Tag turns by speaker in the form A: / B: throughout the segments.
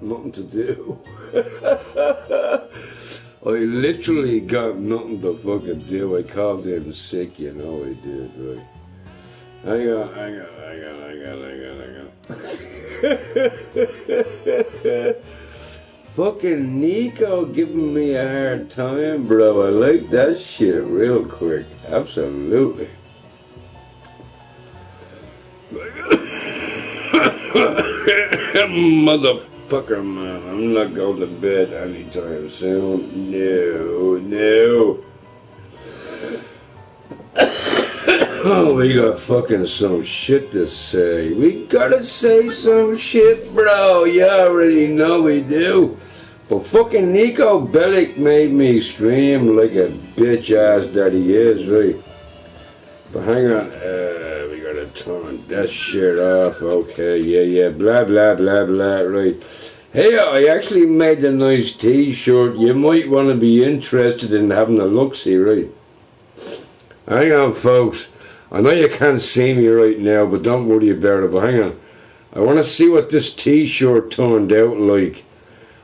A: nothing to do. I literally got nothing to fucking do. I called in sick, you know I did, right? Hang on. Fucking Nico giving me a hard time, bro. I like that shit real quick. Absolutely. Motherfucker, man. I'm not going to bed anytime soon. No. Oh, we got fucking some shit to say. We gotta say some shit, bro. You already know we do. But fucking Nico Bellic made me scream like a bitch ass that he is, right? But hang on, we gotta turn that shit off. Okay, yeah, blah, right. Hey, I actually made a nice t-shirt. You might want to be interested in having a look-see, right? Hang on, folks. I know you can't see me right now, but don't worry about it. But hang on. I want to see what this t-shirt turned out like.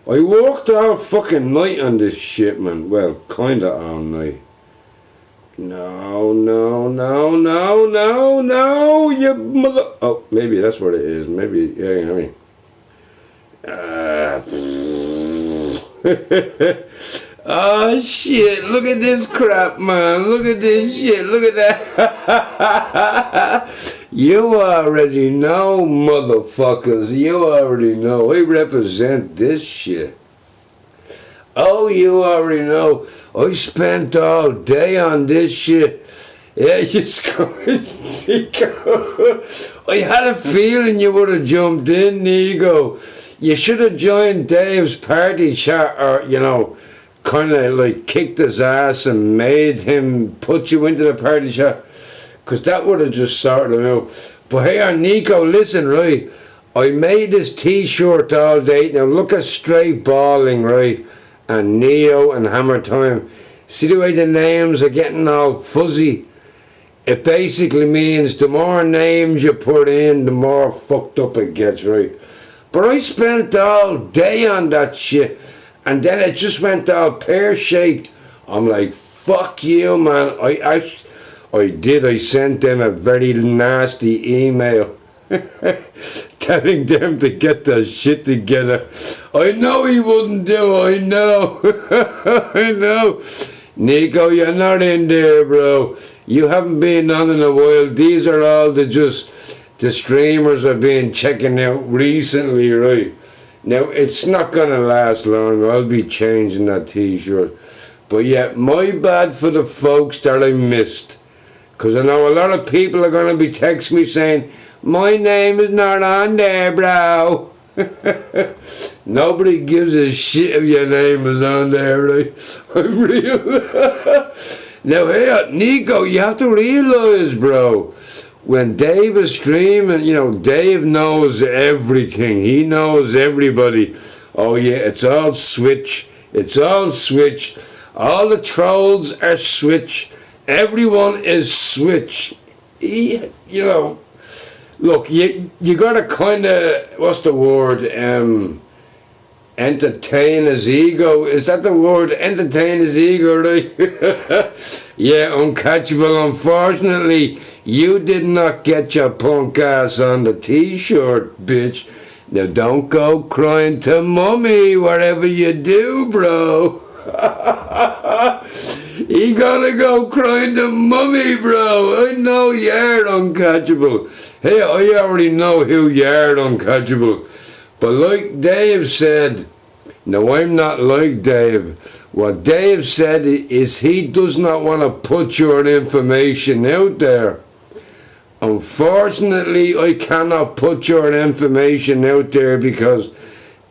A: I worked all fucking night on this shit, man. Well, kinda all night. No, you mother... Oh, maybe that's what it is. Maybe, yeah, I mean... Oh shit, look at this crap, man. Look at this shit, look at that. You already know, motherfuckers. You already know. I represent this shit. Oh, you already know. I spent all day on this shit. Yeah, I had a feeling you would have jumped in, Nico. You should have joined Dave's party chat, or, you know, kind of like kicked his ass and made him put you into the party chat, because that would have just sorted him out. But hey, Nico, listen, right? I made this t-shirt all day. Now look at Straight Balling, right? And Neo and Hammer Time. See the way the names are getting all fuzzy? It basically means the more names you put in, the more fucked up it gets, right? But I spent all day on that shit, and then it just went all pear-shaped. I'm like, fuck you, man. I sent them a very nasty email telling them to get their shit together. I know he wouldn't do, I know. I know. Nico, you're not in there, bro. You haven't been on in a while. These are all the streamers I've been checking out recently, right? Now, it's not going to last long. I'll be changing that t-shirt. But yeah, my bad for the folks that I missed. Because I know a lot of people are going to be texting me saying, my name is not on there, bro. Nobody gives a shit if your name is on there, right? I'm real. Now, hey, Nico, you have to realize, bro, when Dave is streaming, you know, Dave knows everything. He knows everybody. Oh, yeah, it's all Switch. It's all Switch. All the trolls are Switch. Everyone is Switch. You know, look, you gotta kind of, what's the word, entertain his ego. Is that the word? Entertain his ego, right? Yeah, uncatchable. Unfortunately, you did not get your punk ass on the t-shirt, bitch. Now don't go crying to mommy, whatever you do, bro. He gotta go crying to mummy, bro. I know you're uncatchable. Hey, I already know who you're uncatchable. But like Dave said, no, I'm not like Dave. What Dave said is he does not want to put your information out there. Unfortunately, I cannot put your information out there because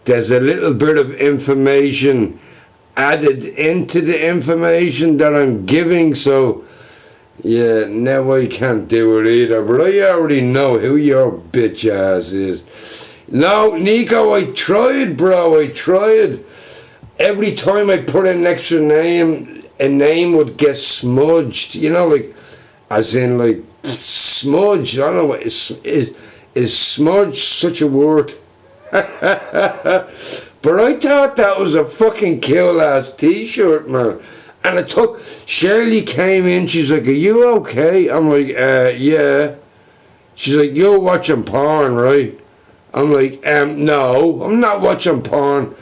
A: there's a little bit of information added into the information that I'm giving, so yeah, now I can't do it either. But I already know who your bitch ass is. No, Nico, I tried, bro. I tried. Every time I put in an extra name, a name would get smudged. You know, like, as in, like, smudged. I don't know, is smudged such a word? But I thought that was a fucking cool ass t-shirt, man. And it took, Shirley came in, she's like, are you okay? I'm like, yeah. She's like, you're watching porn, right? I'm like, no, I'm not watching porn.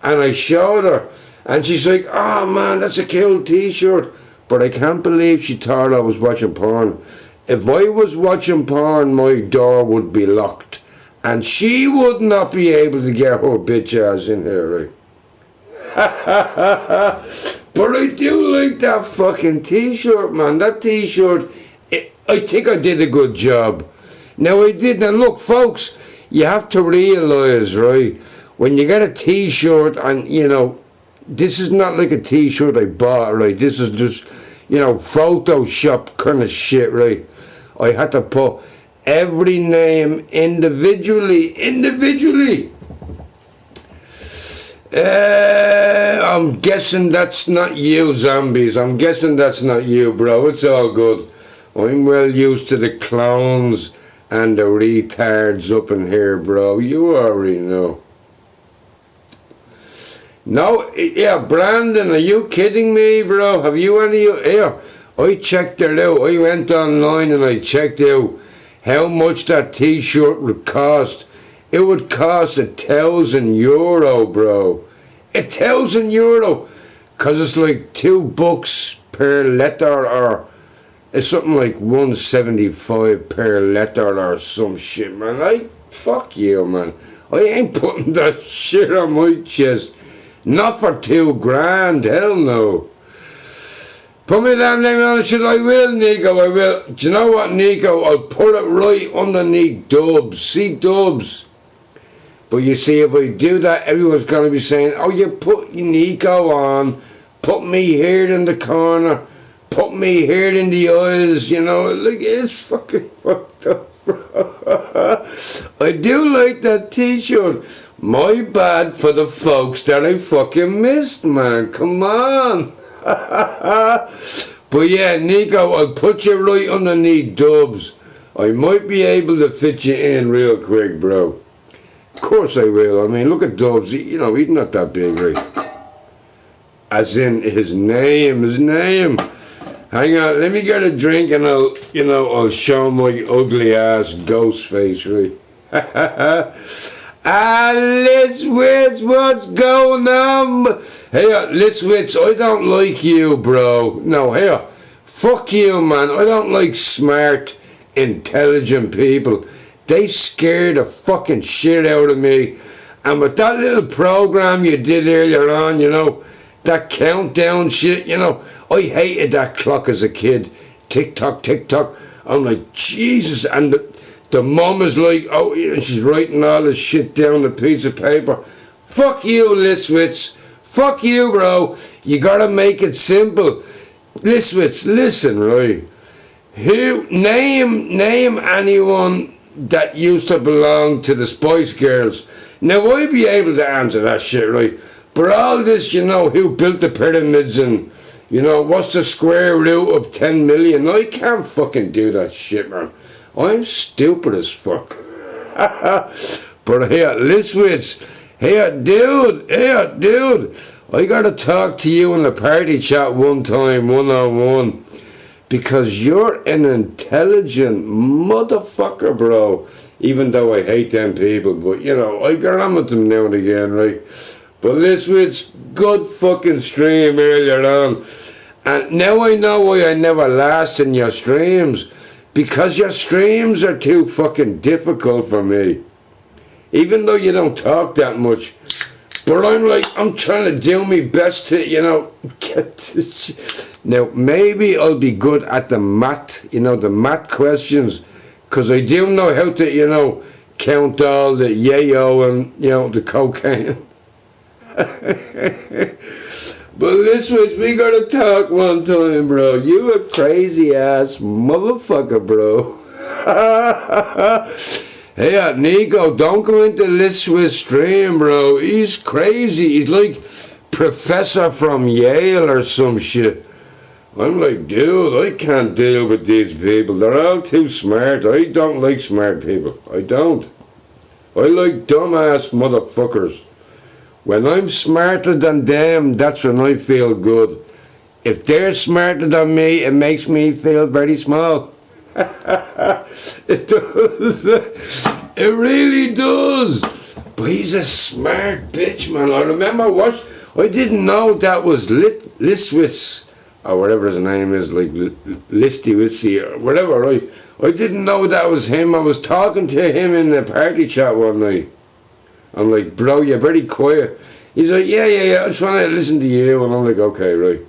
A: And I showed her, and she's like, oh man, that's a cool t-shirt. But I can't believe she thought I was watching porn. If I was watching porn, my door would be locked. And she would not be able to get her bitch ass in here, right? But I do like that fucking t-shirt, man. That t-shirt, I think I did a good job. Now I did. Now look, folks, you have to realise, right, when you get a t-shirt, and you know, this is not like a t-shirt I bought, right? This is just, you know, Photoshop kind of shit, right? I had to put every name individually. I'm guessing that's not you, zombies. I'm guessing that's not you, bro. It's all good. I'm well used to the clones and the retards up in here, bro. You already know. No, yeah, Brandon, are you kidding me, bro? Have you any... Here, I checked it out. I went online and I checked out how much that t-shirt would cost. It would cost €1,000, bro. €1,000, because it's like $2 per letter, or it's something like $1.75 per letter or some shit, man. Fuck you, man. I ain't putting that shit on my chest. Not for $2,000, hell no. Put me down name on the shit, I will, Nico, I will. Do you know what, Nico? I'll put it right underneath Dubs. See, Dubs? But you see, if I do that, everyone's going to be saying, oh, you put Nico on, put me here in the corner, put me here in the aisles, you know, like, it's fucking fucked up, bro. I do like that t-shirt. My bad for the folks that I fucking missed, man. Come on. But yeah, Nico, I'll put you right underneath Dubs. I might be able to fit you in real quick, bro. Of course I will. I mean, look at Dubs. You know, he's not that big, right? As in his name. Hang on, let me get a drink and I'll show my ugly ass ghost face, right? Liswitz, what's going on? Hey, Liswitz, I don't like you, bro. No, hey, fuck you, man. I don't like smart, intelligent people. They scare the fucking shit out of me. And with that little program you did earlier on, you know, that countdown shit, you know, I hated that clock as a kid. Tick tock, tick tock. I'm like, Jesus. And the mum is like, oh, and she's writing all this shit down on a piece of paper. Fuck you, Liswitz. Fuck you, bro. You gotta make it simple. Liswitz, listen, right? Name anyone that used to belong to the Spice Girls. Now, I'd be able to answer that shit, right? But all this, you know, who built the pyramids and, you know, what's the square root of 10 million? I can't fucking do that shit, man. I'm stupid as fuck. But here, Liswitz, here, dude, I gotta talk to you in the party chat one time, one-on-one. Because you're an intelligent motherfucker, bro. Even though I hate them people, but you know, I get on with them now and again, right? But Liswitz, good fucking stream earlier on. And now I know why I never last in your streams. Because your streams are too fucking difficult for me. Even though you don't talk that much. But I'm trying to do my best to, you know, get this shit. Now, maybe I'll be good at the math, you know, the math questions. Because I do know how to, you know, count all the yayo and, you know, the cocaine. But Liswitz, we gotta talk one time, bro. You a crazy ass motherfucker, bro. Hey, Nico, don't go into Liswitz stream, bro. He's crazy. He's like professor from Yale or some shit. I'm like, dude, I can't deal with these people. They're all too smart. I don't like smart people. I don't. I like dumbass motherfuckers. When I'm smarter than them, that's when I feel good. If they're smarter than me, it makes me feel very small. It does. It really does. But he's a smart bitch, man. I remember I didn't know that was Listwitz, or whatever his name is, like Listy Witsy, or whatever, right? I didn't know that was him. I was talking to him in the party chat one night. I'm like, bro, you're very quiet. He's like, yeah, I just want to listen to you. And I'm like, okay, right.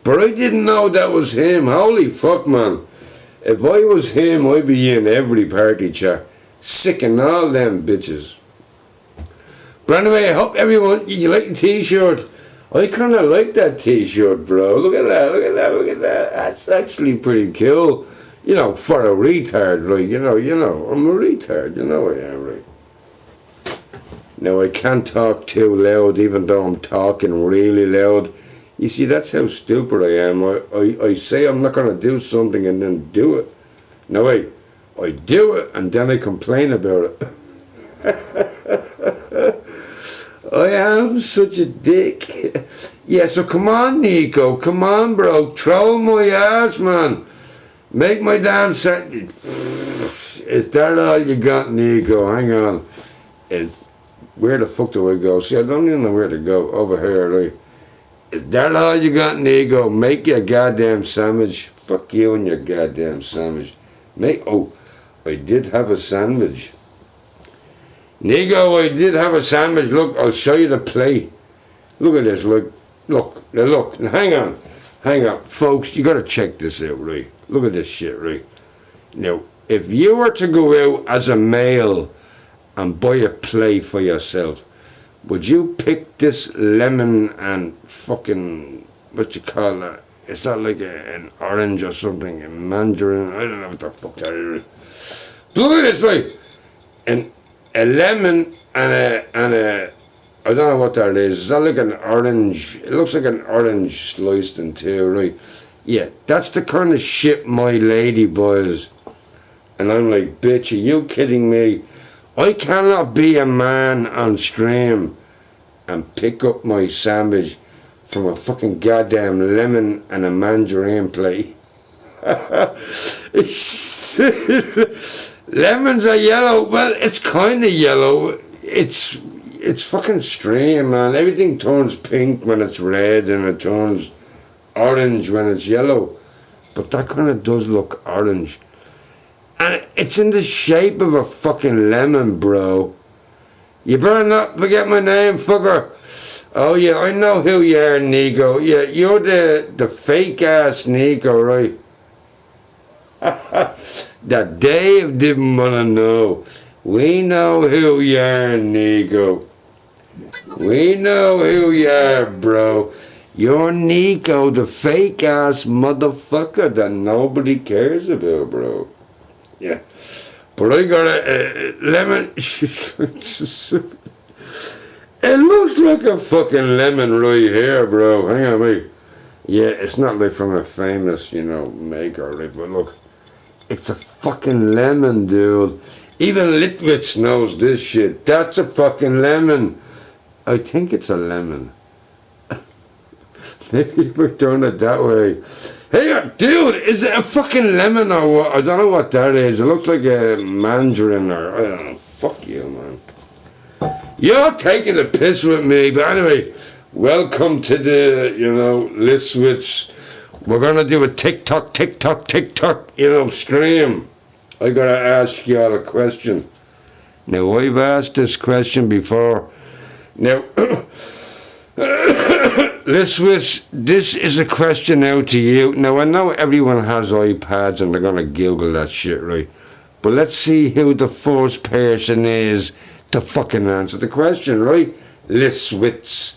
A: But I didn't know that was him. Holy fuck, man. If I was him, I'd be in every party chat. Sicking all them bitches. But anyway, I hope everyone, did you like the t-shirt? I kind of like that t-shirt, bro. Look at that. That's actually pretty cool. You know, for a retard, right? You know, I'm a retard. You know I am, right? Now, I can't talk too loud, even though I'm talking really loud. You see, that's how stupid I am. I say I'm not going to do something and then do it. No, wait. I do it and then I complain about it. I am such a dick. Yeah, so come on, Nico. Come on, bro. Troll my ass, man. Make my damn sentence. Is that all you got, Nico? Hang on. Where the fuck do I go? See, I don't even know where to go. Over here, right? Is that all you got, Nico? Make your goddamn sandwich. Fuck you and your goddamn sandwich. Oh, I did have a sandwich. Nico, I did have a sandwich. Look, I'll show you the plate. Look at this. Look. Now, hang on. Folks, you gotta check this out, right? Look at this shit, right? Now, if you were to go out as a male and buy a plate for yourself, would you pick this lemon and fucking, what you call that? Is that like an orange or something? A mandarin? I don't know what the fuck that is. Look at this, right? And a lemon and a I don't know what that is. Is that like an orange? It looks like an orange sliced in two, right? Yeah, that's the kind of shit my lady buys. And I'm like, bitch, are you kidding me? I cannot be a man on stream and pick up my sandwich from a fucking goddamn lemon and a mandarin plate. Lemons are yellow. Well, it's kind of yellow. It's fucking stream, man. Everything turns pink when it's red and it turns orange when it's yellow. But that kind of does look orange. And it's in the shape of a fucking lemon, bro. You better not forget my name, fucker. Oh, yeah, I know who you are, Nico. Yeah, you're the fake-ass Nico, right? That Dave didn't want to know. We know who you are, Nico. We know who you are, bro. You're Nico, the fake-ass motherfucker that nobody cares about, bro. Yeah. But I got a lemon. It looks like a fucking lemon right here, bro. Hang on, mate. Yeah, it's not like from a famous, maker, right? But look, it's a fucking lemon, dude. Even Litwitz knows this shit. That's a fucking lemon. I think it's a lemon. Maybe we're doing it that way. Hey, dude, is it a fucking lemon or what? I don't know what that is. It looks like a mandarin or, I don't know. Fuck you, man. You're taking the piss with me. But anyway, welcome to the, list switch. We're going to do a TikTok, stream. I got to ask you all a question. Now, I've asked this question before. Now, this is a question out to you. Now, I know everyone has iPads and they're going to Google that shit, right? But let's see who the first person is to fucking answer the question, right? Listwitz,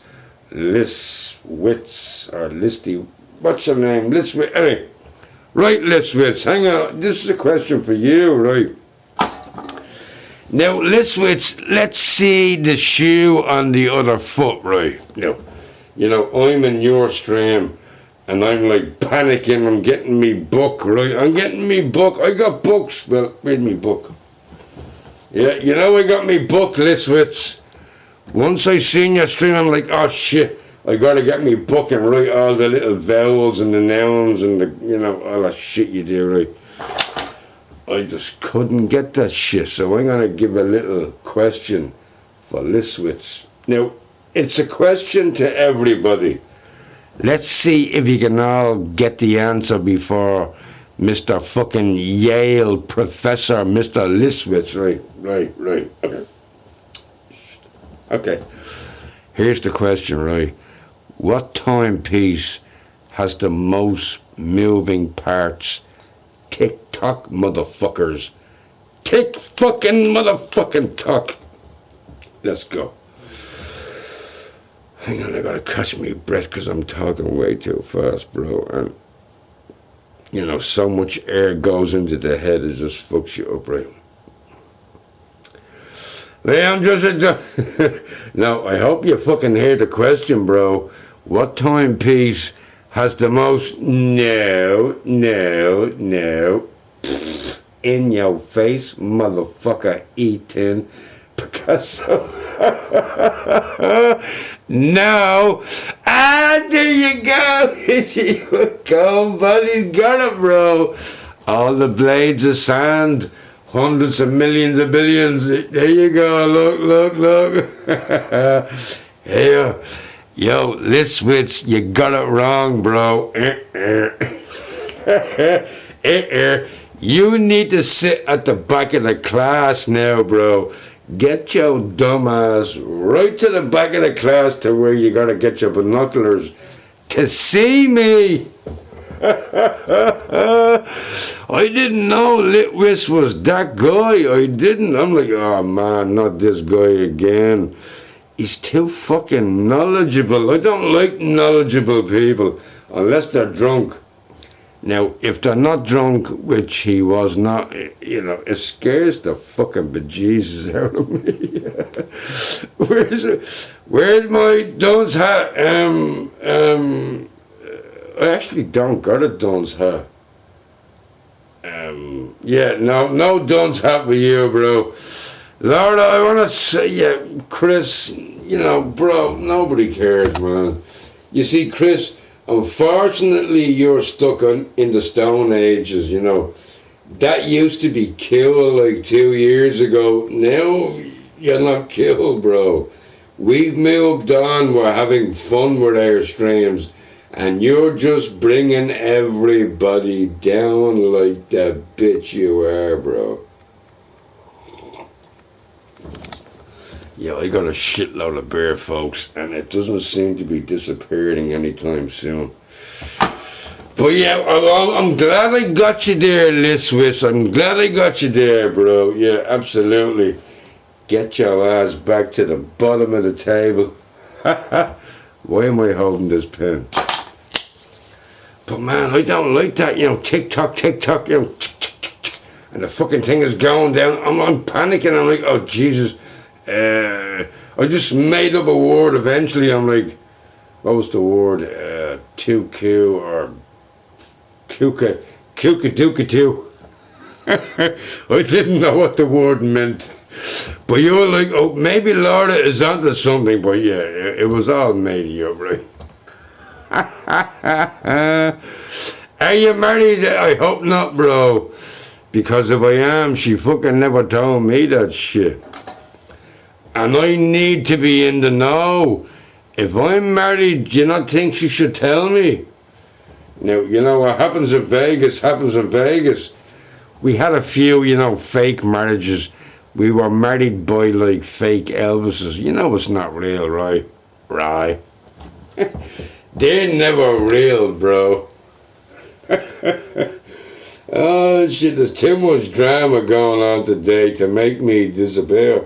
A: or Listy, what's your name? Listwitz, anyway. Right, Listwitz, hang on. This is a question for you, right? Now, Listwitz, let's see the shoe on the other foot, right? Now, I'm in your stream, and I'm like panicking. I'm getting me book, right? I'm getting me book. I got books. Well, read me book. Yeah, you know I got me book Liswitz. Once I seen your stream, I'm like, oh shit, I gotta get me book and write all the little vowels and the nouns and the, you know, all that shit you do, right? I just couldn't get that shit, so I'm gonna give a little question for Liswitz. Now, it's a question to everybody. Let's see if you can all get the answer before Mr. fucking Yale professor, Mr. Liswitz, right. Okay. Here's the question, right? What timepiece has the most moving parts? Tick-tock, motherfuckers. Tick-fucking-motherfucking tock. Let's go. Hang on, I gotta catch me breath because I'm talking way too fast, bro. And, you know, so much air goes into the head, it just fucks you up, right? Hey, I'm just a... Now, I hope you fucking hear the question, bro. What timepiece has the most... No. In your face, motherfucker, Ethan Picasso. No. Ah, there you go. You go, buddy. Got it, bro. All the blades of sand. Hundreds of millions of billions. There you go. Look. Here. Yo, Liswitz, you got it wrong, bro. You need to sit at the back of the class now, bro. Get your dumb ass right to the back of the class to where you gotta get your binoculars to see me. I didn't know Litwis was that guy. I didn't. I'm like, oh man, not this guy again. He's too fucking knowledgeable. I don't like knowledgeable people unless they're drunk. Now, if they're not drunk, which he was not, you know, it scares the fucking bejesus out of me. Where's my Dunce hat? I actually don't got a Dunce hat. Yeah, no Dunce hat for you, bro. Laura, I want to say, yeah, Chris, you know, bro, nobody cares, man. You see, Chris, unfortunately, you're stuck in the Stone Ages, you know. That used to be cool like 2 years ago. Now, you're not cool, bro. We've moved on. We're having fun with our streams. And you're just bringing everybody down like the bitch you are, bro. Yeah, I got a shitload of beer, folks, and it doesn't seem to be disappearing anytime soon. But yeah, I'm glad I got you there, Liswis. I'm glad I got you there, bro. Yeah, absolutely. Get your ass back to the bottom of the table. Why am I holding this pen? But man, I don't like that, you know, tick-tock, you know, and the fucking thing is going down. I'm panicking. I'm like, oh, Jesus. I just made up a word eventually. I'm like, what was the word? 2Q or Kuka-duka-2. I didn't know what the word meant. But you were like, oh, maybe Laura is onto something. But yeah, it was all made up, right? Are you married? I hope not, bro. Because if I am, she fucking never told me that shit. And I need to be in the know. If I'm married, do you not think she should tell me? Now, you know, what happens in Vegas happens in Vegas. We had a few, you know, fake marriages. We were married by, like, fake Elvises. You know it's not real, right? Right. They're never real, bro. Oh, shit, there's too much drama going on today to make me disappear.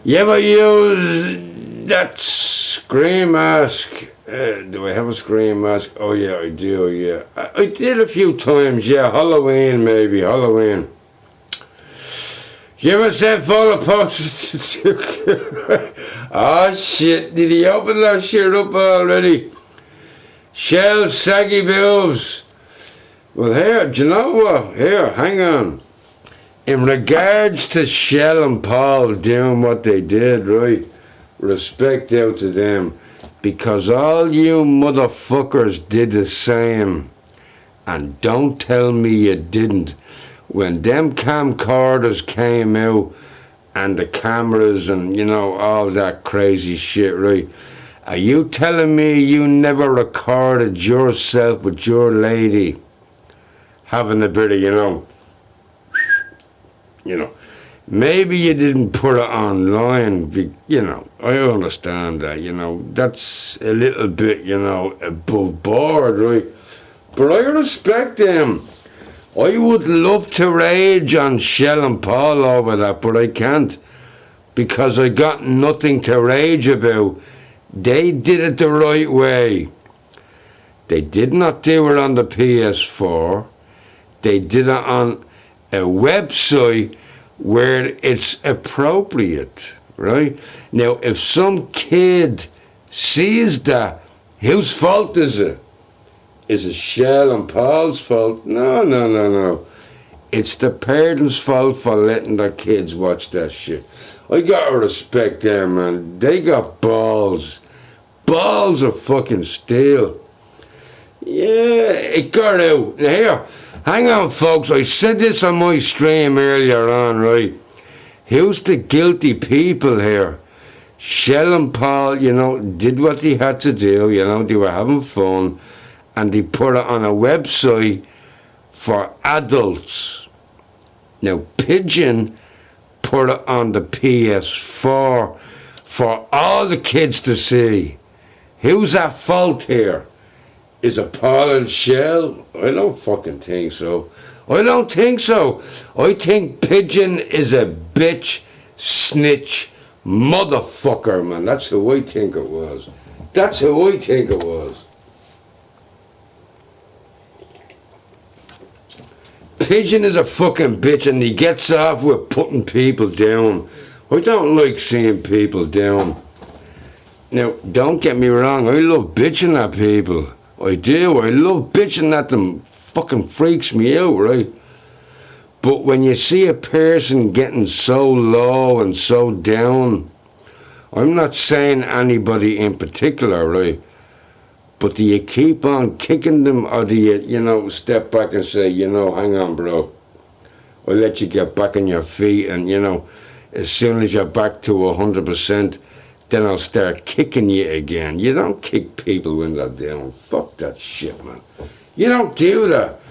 A: You ever use that scream mask? Do I have a scream mask? Oh, yeah, I do, yeah. I did a few times, yeah. Halloween, maybe, Halloween. You ever send photo posters to... Oh, shit. Did he open that shit up already? Shell, saggy boobs. Well, here, do you know what? Here, hang on. In regards to Shell and Paul doing what they did, right? Respect out to them. Because all you motherfuckers did the same. And don't tell me you didn't. When them camcorders came out and the cameras and, you know, all that crazy shit, right? Are you telling me you never recorded yourself with your lady having a bit of, you know, maybe you didn't put it online, you know, I understand that, you know, that's a little bit, you know, above board, right? But I respect them. I would love to rage on Shell and Paul over that, but I can't because I got nothing to rage about. They did it the right way. They did not do it on the PS4. They did it on a website where it's appropriate, right? Now, if some kid sees that, whose fault is it? Is it Shell and Paul's fault? No, no, no, no. It's the parents' fault for letting their kids watch that shit. I gotta respect them, man. They got balls. Balls of fucking steel. Yeah, it got out. Now here, hang on, folks. I said this on my stream earlier on, right? Who's the guilty people here? Shell and Paul, you know, did what they had to do. You know, they were having fun. And they put it on a website for adults. Now, Pigeon put it on the PS4 for all the kids to see. Who's at fault here? Is it Paul and Shell? I don't fucking think so. I don't think so. I think Pigeon is a bitch, snitch, motherfucker, man. That's who I think it was. That's who I think it was. Pigeon is a fucking bitch and he gets off with putting people down. I don't like seeing people down. Now, don't get me wrong, I love bitching at people. I do, I love bitching at them. Fucking freaks me out, right? But when you see a person getting so low and so down, I'm not saying anybody in particular, right? But do you keep on kicking them or do you, you know, step back and say, you know, hang on, bro. I'll let you get back on your feet and, you know, as soon as you're back to 100%, then I'll start kicking you again. You don't kick people when they're down. Fuck that shit, man. You don't do that.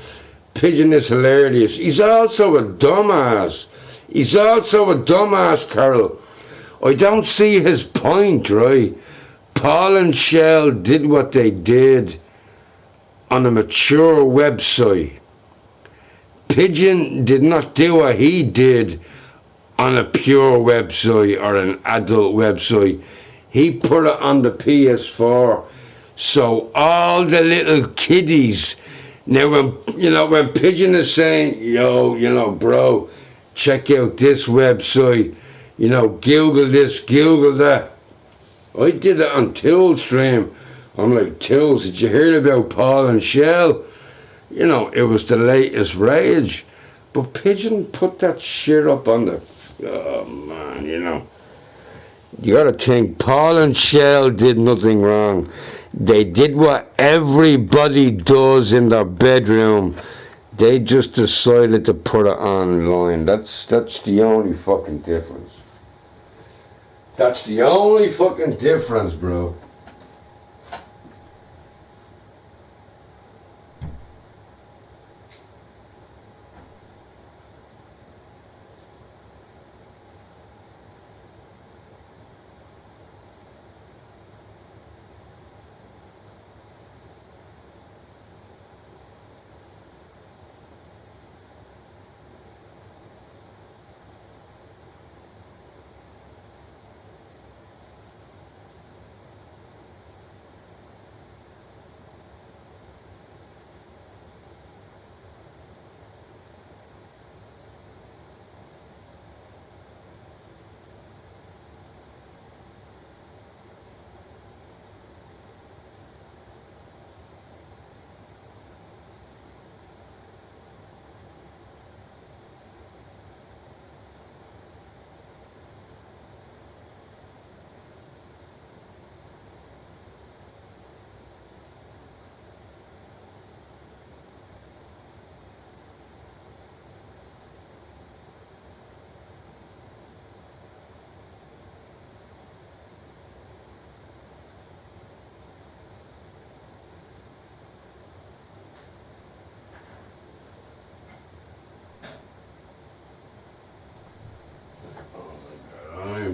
A: Pigeon is hilarious. He's also a dumbass. He's also a dumbass, Carol. I don't see his point, right? Paul and Shell did what they did on a mature website. Pigeon did not do what he did on a pure website or an adult website. He put it on the PS4. So all the little kiddies, now when Pigeon is saying, yo, you know, bro, check out this website, you know, Google this, Google that. I did it on Till's stream. I'm like, Tills, did you hear about Paul and Shell? You know, it was the latest rage. But Pigeon put that shit up on the... Oh, man, you know. You gotta think, Paul and Shell did nothing wrong. They did what everybody does in their bedroom. They just decided to put it online. That's the only fucking difference. That's the only fucking difference, bro.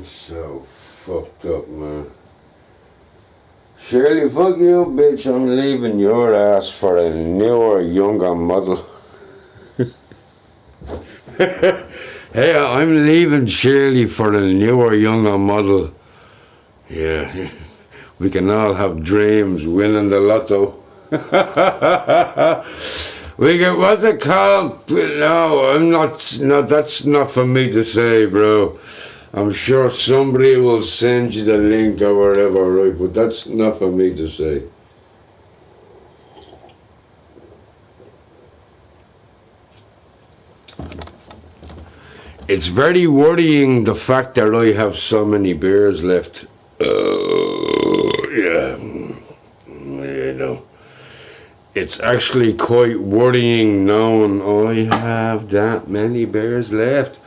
A: It's so fucked up, man. Shirley, fuck you, bitch. I'm leaving your ass for a newer, younger model. Hey, I'm leaving Shirley for a newer, younger model. Yeah, we can all have dreams winning the lotto. We get, what's it called? No, I'm not, no, that's not for me to say, bro. I'm sure somebody will send you the link or whatever, right? But that's not for me to say. It's very worrying, the fact that I have so many beers left. Yeah, you know. It's actually quite worrying knowing I have that many beers left.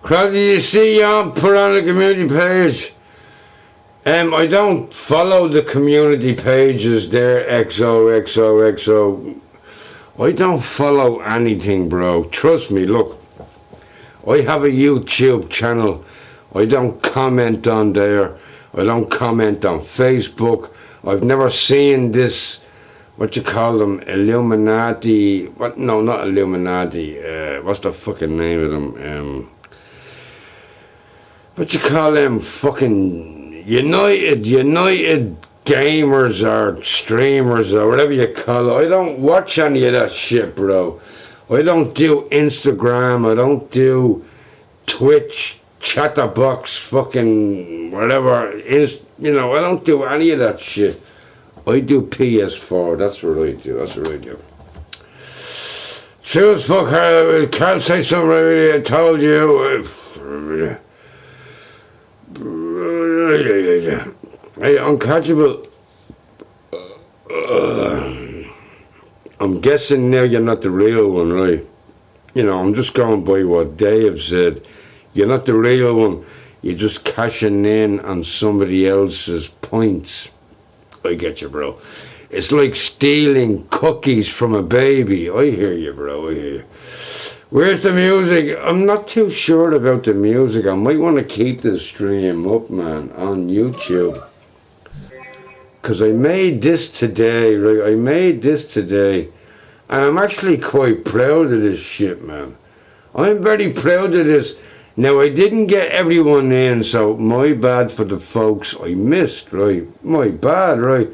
A: Crowd, you see, put on the community page. I don't follow the community pages there, XOXOXO. I don't follow anything, bro. Trust me, look. I have a YouTube channel. I don't comment on there. I don't comment on Facebook. I've never seen this, what you call them, Illuminati. What? No, not Illuminati. What's the fucking name of them? What you call them? Fucking United gamers or streamers or whatever you call it. I don't watch any of that shit, bro. I don't do Instagram. I don't do Twitch, Chatterbox, fucking whatever. I don't do any of that shit. I do PS4. That's what I do. True as fuck, I can't say something really. I told you. Hey, uncatchable. I'm guessing now you're not the real one, right? I'm just going by what Dave said. You're not the real one. You're just cashing in on somebody else's points. I get you, bro. It's like stealing cookies from a baby. I hear you, bro. I hear you. Where's the music? I'm not too sure about the music. I might want to keep the stream up, man, on YouTube. Because I made this today, right? And I'm actually quite proud of this shit, man. I'm very proud of this. Now, I didn't get everyone in, so my bad for the folks I missed, right? My bad, right?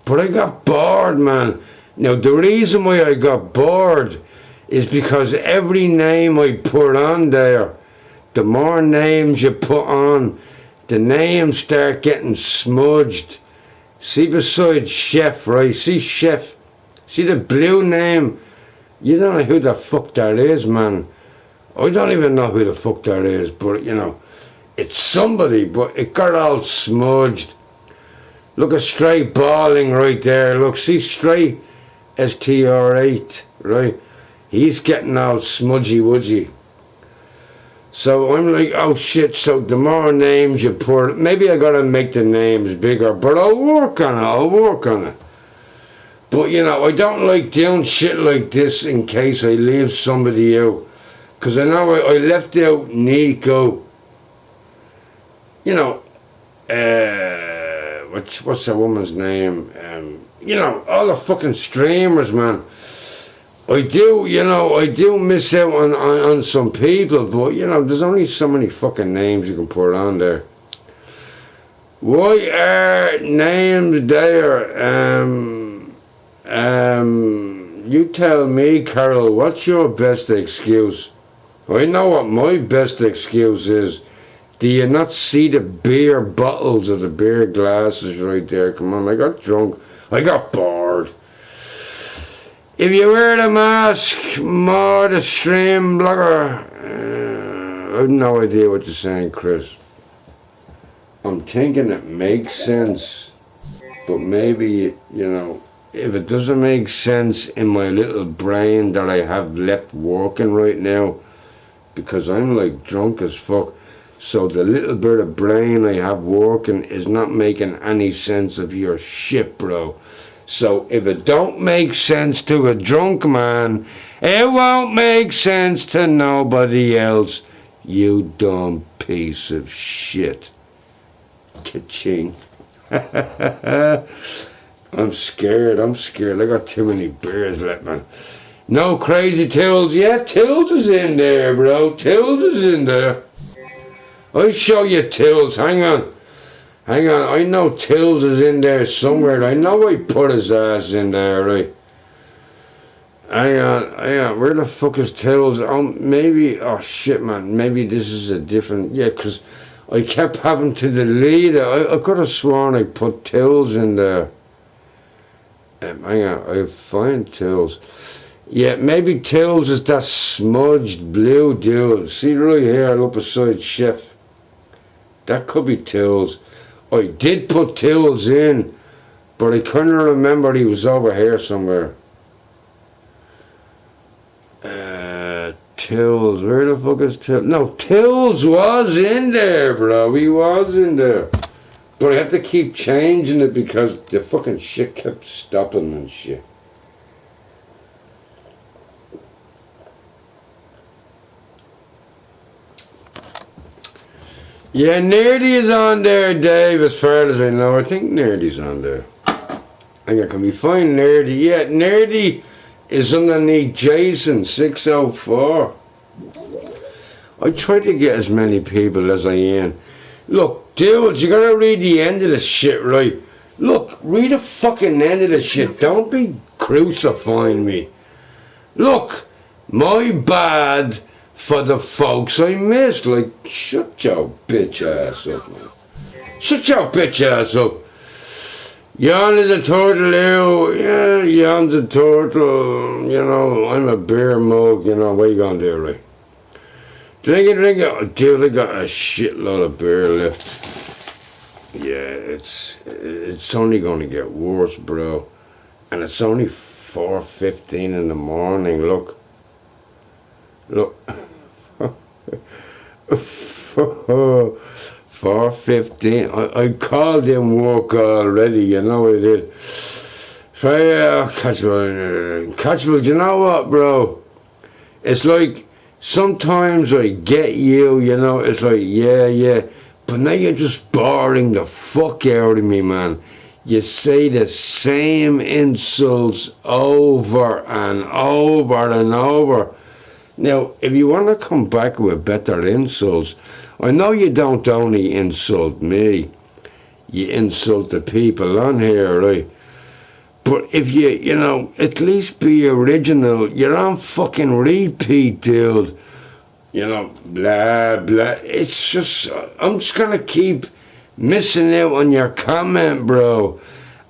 A: But I got bored, man. Now, the reason why I got bored is because every name I put on there, the more names you put on, the names start getting smudged. See beside Chef, right? See Chef. See the blue name? You don't know who the fuck that is, man. I don't even know who the fuck that is, but, it's somebody, but it got all smudged. Look at Straight Balling right there. Look, see Straight, STR8, right? He's getting all smudgy-wudgy. So I'm like, oh shit, so the more names you put, maybe I gotta make the names bigger, but I'll work on it. But, I don't like doing shit like this in case I leave somebody out. Because I know I left out Neco. What's that woman's name? All the fucking streamers, man. I do miss out on some people, but, there's only so many fucking names you can put on there. Why are names there? You tell me, Carol, what's your best excuse? I know what my best excuse is. Do you not see the beer bottles or the beer glasses right there? Come on, I got drunk. I got bored. If you wear the mask, more the stream blogger. I have no idea what you're saying, Chris. I'm thinking it makes sense, but maybe, if it doesn't make sense in my little brain that I have left working right now, because I'm like drunk as fuck, so the little bit of brain I have working is not making any sense of your shit, bro. So if it don't make sense to a drunk man, it won't make sense to nobody else. You dumb piece of shit. Ka-ching. I'm scared. I got too many beers left, man. No crazy Tills yet? Tills is in there, bro. Tills is in there. I'll show you Tills. Hang on. I know Tills is in there somewhere. I know I put his ass in there, right? Hang on. Where the fuck is Tills? Oh, maybe. Oh, shit, man. Maybe this is a different. Yeah, because I kept having to delete it. I could have sworn I put Tills in there. Hang on. I find Tills. Yeah, maybe Tills is that smudged blue dude. See right here, up beside Chef. That could be Tills. I did put Tills in, but I couldn't remember he was over here somewhere. Tills, where the fuck is Tills? No, Tills was in there, bro. He was in there. But I had to keep changing it because the fucking shit kept stopping and shit. Yeah, Nerdy is on there, Dave, as far as I know. I think Nerdy's on there. I think I can be fine, Nerdy. Yeah, Nerdy is underneath Jason 604. I try to get as many people as I can. Look, dudes, you gotta read the end of the shit, right? Look, read the fucking end of the shit. Don't be crucifying me. Look, my bad for the folks I missed. Like, shut your bitch ass up, man. Shut your bitch ass up. Jan is a turtle, yeah, Jan's a turtle, you know, I'm a beer mug, you know, what you gonna do, right? Drink it, oh, dude, I got a shitload of beer left. Yeah, it's only gonna get worse, bro. And it's only 4:15 in the morning, look. 4:15. I called in work already, you know I did. So yeah, Catchable, you know what, bro? It's like sometimes I get you, you know, it's like, yeah, but now you're just boring the fuck out of me, man. You say the same insults over and over and over. Now, if you want to come back with better insults, I know you don't only insult me, you insult the people on here, right? But if you know, at least be original. You're on fucking repeat, dude. You know, blah, blah. It's just, I'm just gonna keep missing out on your comment, bro.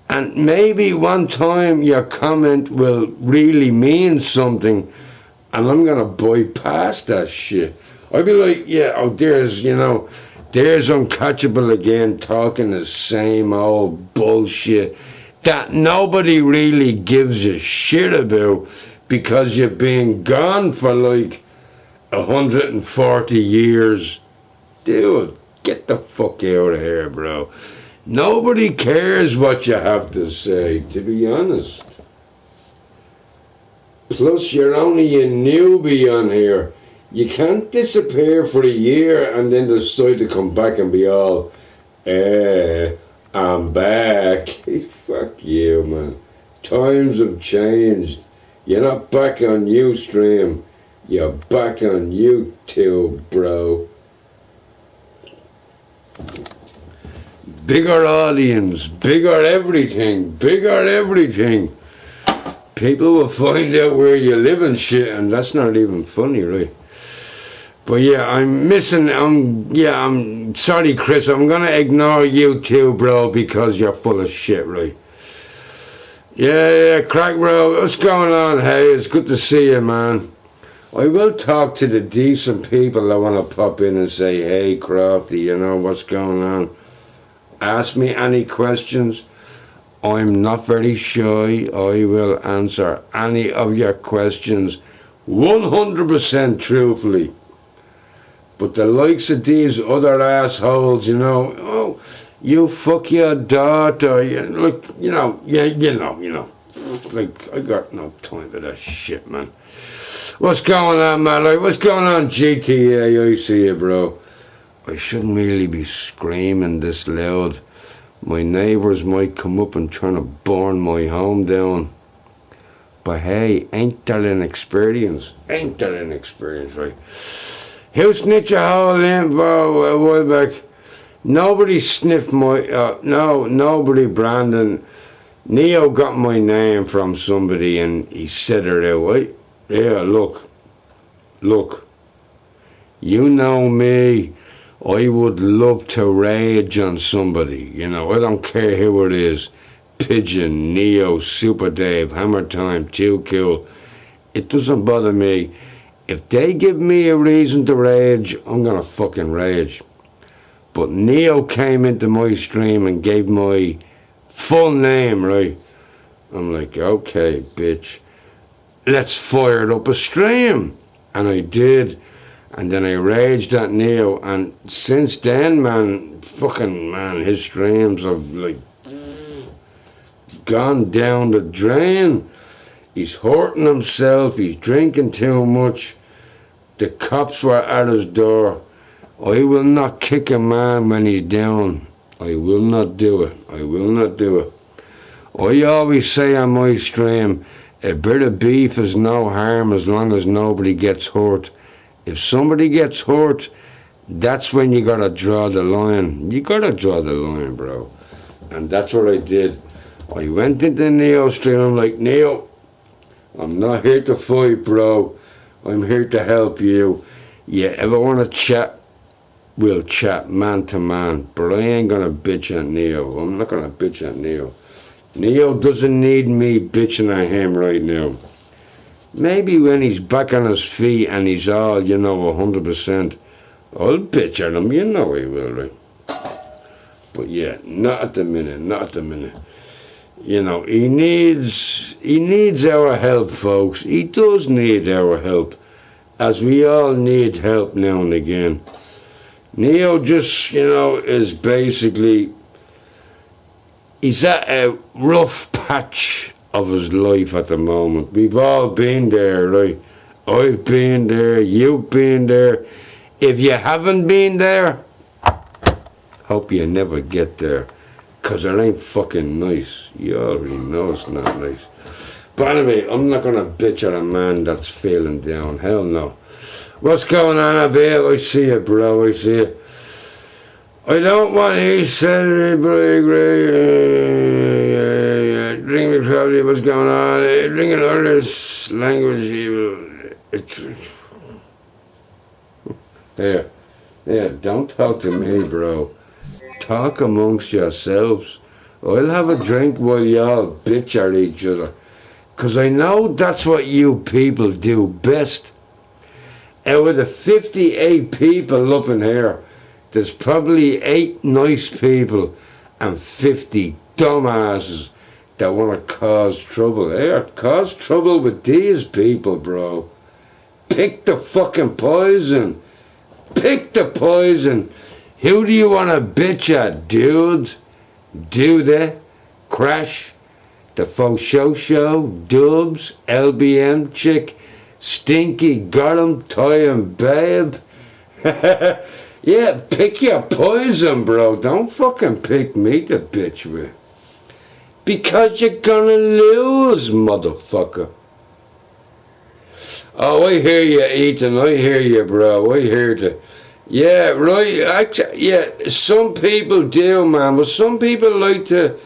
A: And maybe one time your comment will really mean something, and I'm gonna bypass that shit. I'd be like, yeah, oh, there's Uncatchable again talking the same old bullshit that nobody really gives a shit about because you've been gone for like 140 years. Dude, get the fuck out of here, bro. Nobody cares what you have to say, to be honest. Plus, you're only a newbie on here. You can't disappear for a year and then decide to come back and be all, I'm back. Fuck you, man. Times have changed. You're not back on Ustream. You're back on YouTube, bro. Bigger audience, bigger everything. People will find out where you live and shit, and that's not even funny, right? But yeah, I'm sorry, Chris, I'm gonna ignore you too, bro, because you're full of shit, right? Yeah, crack, bro, what's going on? Hey, it's good to see you, man. I will talk to the decent people that want to pop in and say, hey, Crafty, you know, what's going on? Ask me any questions. I'm not very shy. I will answer any of your questions 100% truthfully. But the likes of these other assholes, you know, oh, you fuck your daughter, like, you know. Like, I got no time for that shit, man. What's going on, man? Like, what's going on, GTA? I see you, bro. I shouldn't really be screaming this loud. My neighbours might come up and try to burn my home down. But hey, ain't that an experience? Ain't that an experience, right? Who snitched a hole in, bro, a while back? Nobody sniffed my, nobody, Brandon. Neo got my name from somebody and he said it out, right? Yeah, look, you know me. I would love to rage on somebody, you know, I don't care who it is. Pigeon, Neo, Super Dave, Hammer Time, Too Cool. It doesn't bother me. If they give me a reason to rage, I'm gonna fucking rage. But Neo came into my stream and gave my full name, right? I'm like, okay, bitch, let's fire up a stream. And I did. And then I raged at Neo. And since then, man, his streams have, like, gone down the drain. He's hurting himself. He's drinking too much. The cops were at his door. I will not kick a man when he's down. I will not do it. I will not do it. I always say on my stream, a bit of beef is no harm as long as nobody gets hurt. If somebody gets hurt, that's when you gotta draw the line. You gotta draw the line, bro. And that's what I did. I went into Neo's stream. I'm like, Neo, I'm not here to fight, bro. I'm here to help you. You ever want to chat? We'll chat man to man. But I ain't gonna bitch at Neo. I'm not gonna bitch at Neo. Neo doesn't need me bitching at him right now. Maybe when he's back on his feet and he's all, 100%, I'll bitch at him, he will, right? But yeah, not at the minute. He needs our help, folks. He does need our help, as we all need help now and again. Neo just, is basically, he's at a rough patch of his life at the moment. We've all been there, right? I've been there, you've been there. If you haven't been there, hope you never get there, because it ain't fucking nice. You already know it's not nice. But anyway, I'm not gonna bitch at a man that's feeling down. Hell no. What's going on, Abel? I see you, bro. I see you. I don't want he said it, but I agree. Drinking probably what's going on. Drinking others language evil. Yeah, don't talk to me, bro. Talk amongst yourselves. I'll have a drink while y'all bitch at each other. 'Cause I know that's what you people do best. Out of the 58 people up in here, there's probably 8 nice people and 50 dumbasses that want to cause trouble. Here, cause trouble with these people, bro. Pick the fucking poison. Pick the poison. Who do you want to bitch at, dudes? Dude, Crash, the faux show, Dubs, LBM chick, Stinky, got him, tie him, babe. Yeah, pick your poison, bro. Don't fucking pick me to bitch with. Because you're gonna lose, motherfucker. Oh, I hear you, Ethan. I hear you, bro. I hear you. Yeah, right. Actually, yeah, some people do, man. But some people like to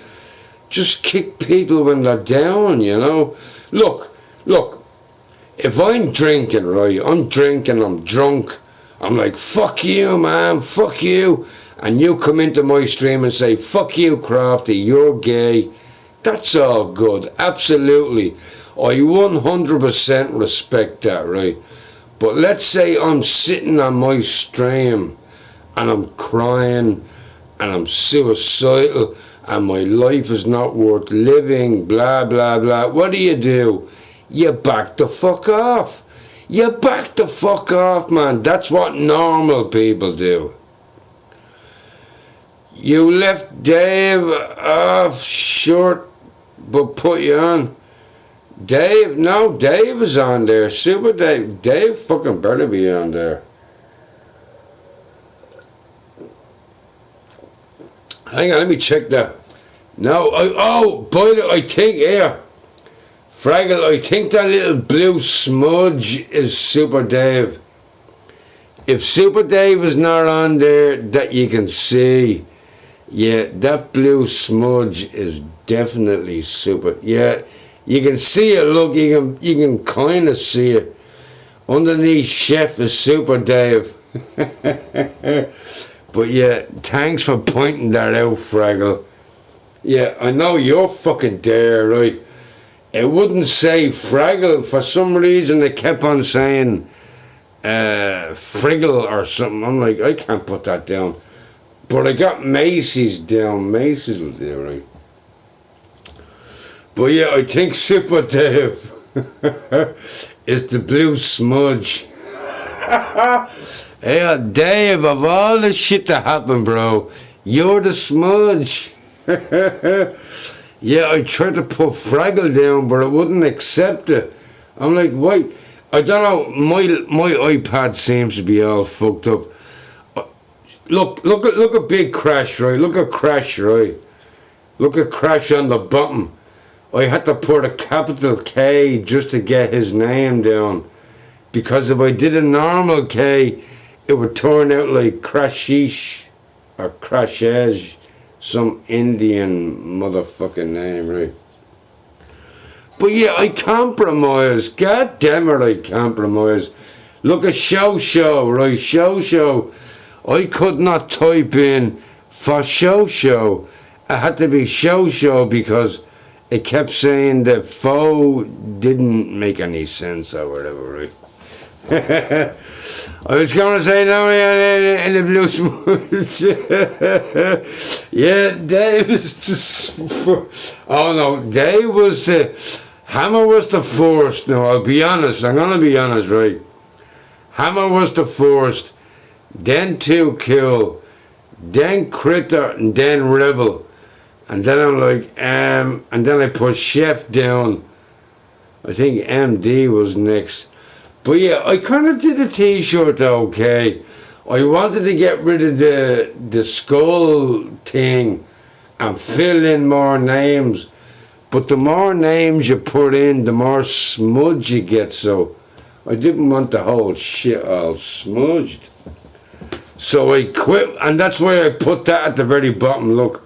A: just kick people when they're down, Look. If I'm drinking, right, I'm drunk. I'm like, fuck you, man, fuck you. And you come into my stream and say, fuck you, Crafty, you're gay. That's all good, absolutely. I 100% respect that, right? But let's say I'm sitting on my stream and I'm crying and I'm suicidal and my life is not worth living, blah, blah, blah. What do? You back the fuck off. You back the fuck off, man. That's what normal people do. You left Dave off short, but put you on. Dave, no, Dave is on there. Super Dave. Dave fucking better be on there. Hang on, let me check that. No, I think here, Fraggle, I think that little blue smudge is Super Dave. If Super Dave is not on there, that you can see, yeah, that blue smudge is definitely Super. Yeah, you can see it. Look, you can kind of see it. Underneath Chef is Super Dave. But yeah, thanks for pointing that out, Fraggle. Yeah, I know you're fucking there, right? It wouldn't say Fraggle. For some reason, it kept on saying Friggle or something. I'm like, I can't put that down. But I got Macy's down. Macy's will do, right? But yeah, I think Super Dave is the blue smudge. Hey, Dave, of all the shit that happened, bro, you're the smudge. Yeah, I tried to put Fraggle down, but it wouldn't accept it. I'm like, why? I don't know. My iPad seems to be all fucked up. Look at Big Crash, right? Look at Crash, right? Look at Crash on the bottom. I had to put a capital K just to get his name down, because if I did a normal K, it would turn out like Crashish or Crashesh, some Indian motherfucking name, right? But yeah, I compromise. God damn it, I compromise. Look at Show, right? Show. I could not type in for Show. It had to be Show because it kept saying that faux didn't make any sense or whatever, right? I was going to say no in the blue smooth. Yeah, Dave is oh no, Dave was Hammer was the first. No, I'll be honest. I'm going to be honest, right? Hammer was the first, then 2 Kill, then Critter, and then Rebel. And then I'm like, and then I put Chef down. I think MD was next. But yeah, I kind of did the t-shirt okay. I wanted to get rid of the skull thing and fill in more names. But the more names you put in, the more smudge you get. So I didn't want the whole shit all smudged. So I quit, and that's why I put that at the very bottom. Look,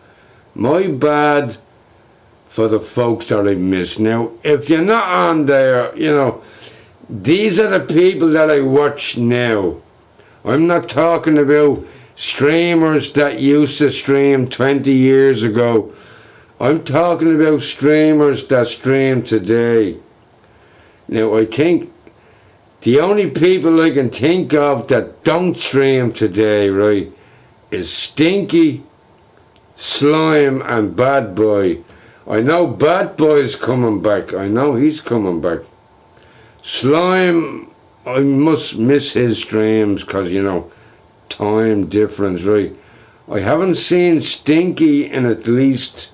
A: my bad for the folks that I missed. Now, if you're not on there, you know, these are the people that I watch now. I'm not talking about streamers that used to stream 20 years ago. I'm talking about streamers that stream today. Now, I think the only people I can think of that don't stream today, right, is Stinky, Slime, and Bad Boy. I know Bad Boy's coming back. I know he's coming back. Slime, I must miss his streams because, you know, time difference, right? I haven't seen Stinky in at least,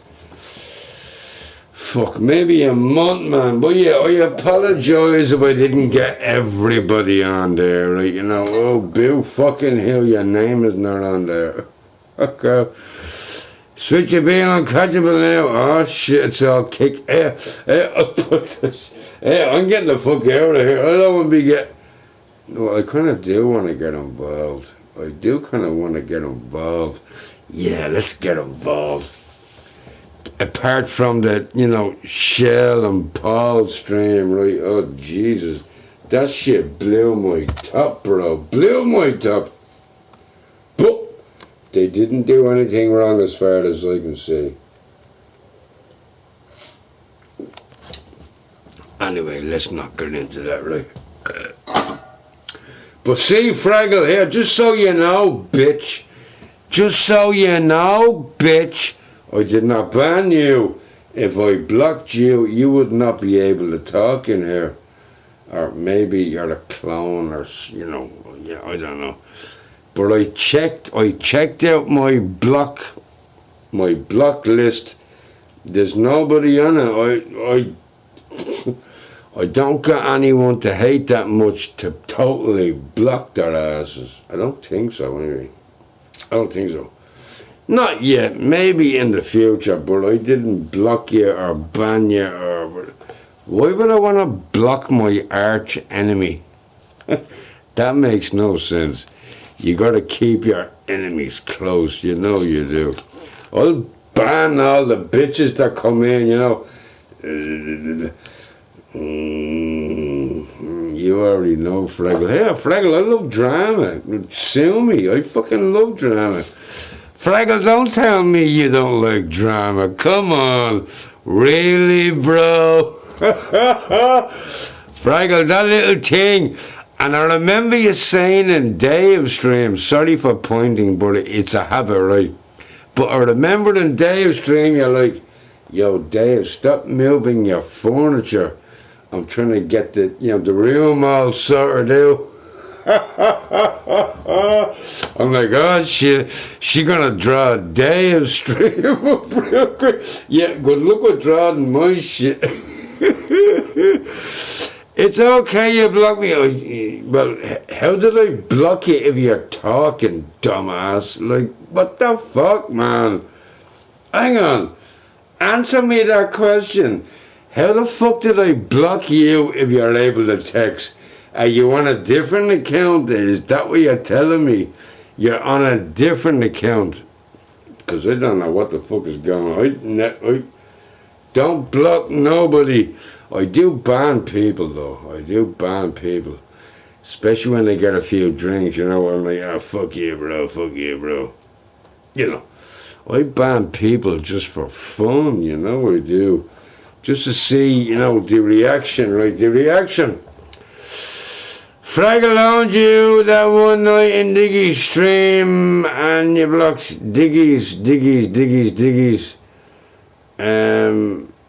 A: maybe a month, man. But yeah, I apologise if I didn't get everybody on there, right? You know, oh, Bill fucking hell, your name is not on there. Okay. Switch your being uncatchable now. Oh shit, it's all kick. Hey, I'm getting the fuck out of here. I don't want to be No, I kind of do want to get involved. I do kind of want to get involved. Yeah, let's get involved. Apart from the, you know, Shell and Paul stream, right? Oh, Jesus. That shit blew my top, bro. Blew my top. But they didn't do anything wrong as far as I can see. Anyway, let's not get into that, right? But see, Fraggle here, just so you know, bitch. Just so you know, bitch. I did not ban you. If I blocked you, you would not be able to talk in here. Or maybe you're a clone or, you know, yeah, I don't know. But I checked out my block list. There's nobody on it. I don't get anyone to hate that much to totally block their asses. I don't think so, anyway. I don't think so. Not yet. Maybe in the future, but I didn't block you or ban you or... Why would I want to block my arch enemy? That makes no sense. You got to keep your enemies close. You know you do. I'll ban all the bitches that come in, you know. You already know, Fraggle. Hey, Fraggle, I love drama. Sue me. I fucking love drama. Fraggle, don't tell me you don't like drama. Come on. Really, bro? Fraggle, that little thing. And I remember you saying in Dave's stream, sorry for pointing, but it's a habit, right? But I remember in Dave's stream, you're like, yo, Dave, stop moving your furniture. I'm trying to get the room all sorted out. I'm like, oh shit, she gonna draw Dave's stream up real quick. Yeah, good luck with drawing my shit. It's okay you block me. Well, how did I block you if you're talking, dumbass? Like, what the fuck, man? Hang on. Answer me that question. How the fuck did I block you if you're able to text? Are you on a different account? Is that what you're telling me? You're on a different account. Because I don't know what the fuck is going on. I don't block nobody. I do ban people, though. I do ban people. Especially when they get a few drinks, you know, I'm like, oh, fuck you, bro, fuck you, bro. You know, I ban people just for fun, you know, I do. Just to see, you know, the reaction, right, the reaction. Fraggle owned you that one night in Diggy's stream, and you blocked Diggy's.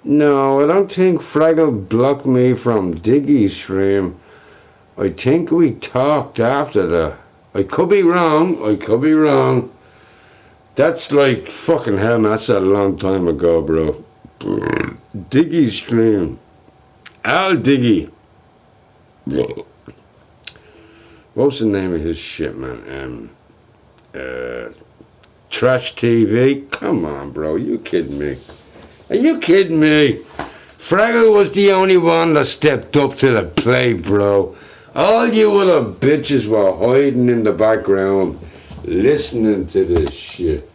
A: No, I don't think Fraggle blocked me from Diggy's stream. I think we talked after that. I could be wrong. That's like fucking hell, man. That's a long time ago, bro. Diggy's stream. Al Diggy. What's the name of his shit, man? Trash TV? Come on, bro. You kidding me? Are you kidding me? Fraggle was the only one that stepped up to the plate, bro. All you other bitches were hiding in the background, listening to this shit.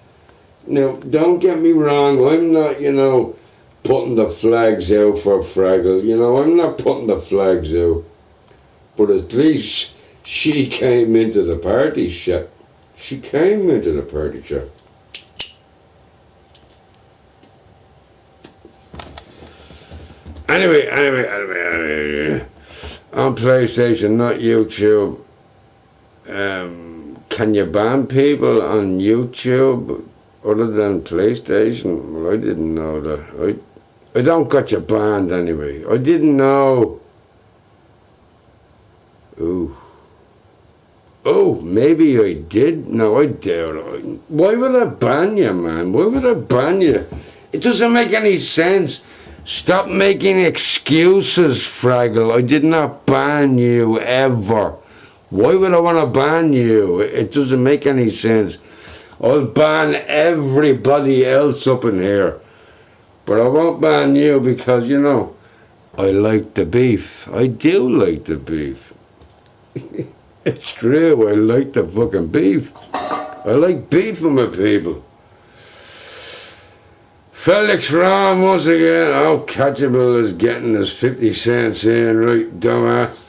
A: Now, don't get me wrong. I'm not, you know, putting the flags out for Fraggle. You know, I'm not putting the flags out. But at least she came into the party shit. She came into the party shit. Anyway, on PlayStation, not YouTube. Can you ban people on YouTube other than PlayStation? Well, I didn't know that. I don't got you banned anyway. I didn't know. Ooh. Oh, maybe I did. No, I doubt it. Why would I ban you, man? Why would I ban you? It doesn't make any sense. Stop making excuses, Fraggle. I did not ban you, ever. Why would I want to ban you? It doesn't make any sense. I'll ban everybody else up in here. But I won't ban you because, you know, I like the beef. I do like the beef. It's true, I like the fucking beef. I like beef with my people. Felix Ram once again. Oh, Catchable is getting his 50 cents in, right, dumbass.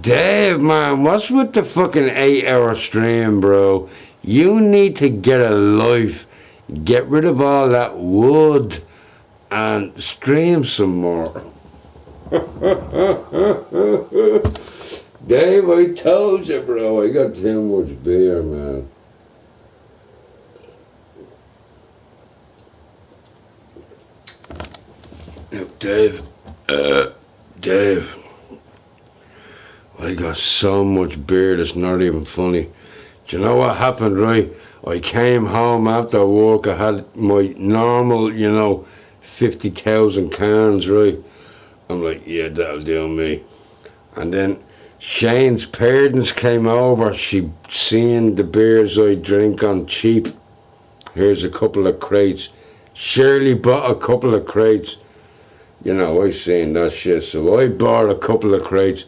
A: Dave, man, what's with the fucking 8-hour stream, bro? You need to get a life. Get rid of all that wood and stream some more. Dave, I told you, bro, I got too much beer, man. Look, Dave, I got so much beer that's not even funny. Do you know what happened, right? I came home after work, I had my normal, you know, 50,000 cans, right? I'm like, yeah, that'll do me. And then Shane's parents came over. She seen the beers I drink on cheap. Here's a couple of crates. Shirley bought a couple of crates. You know, I seen that shit, so I bought a couple of crates.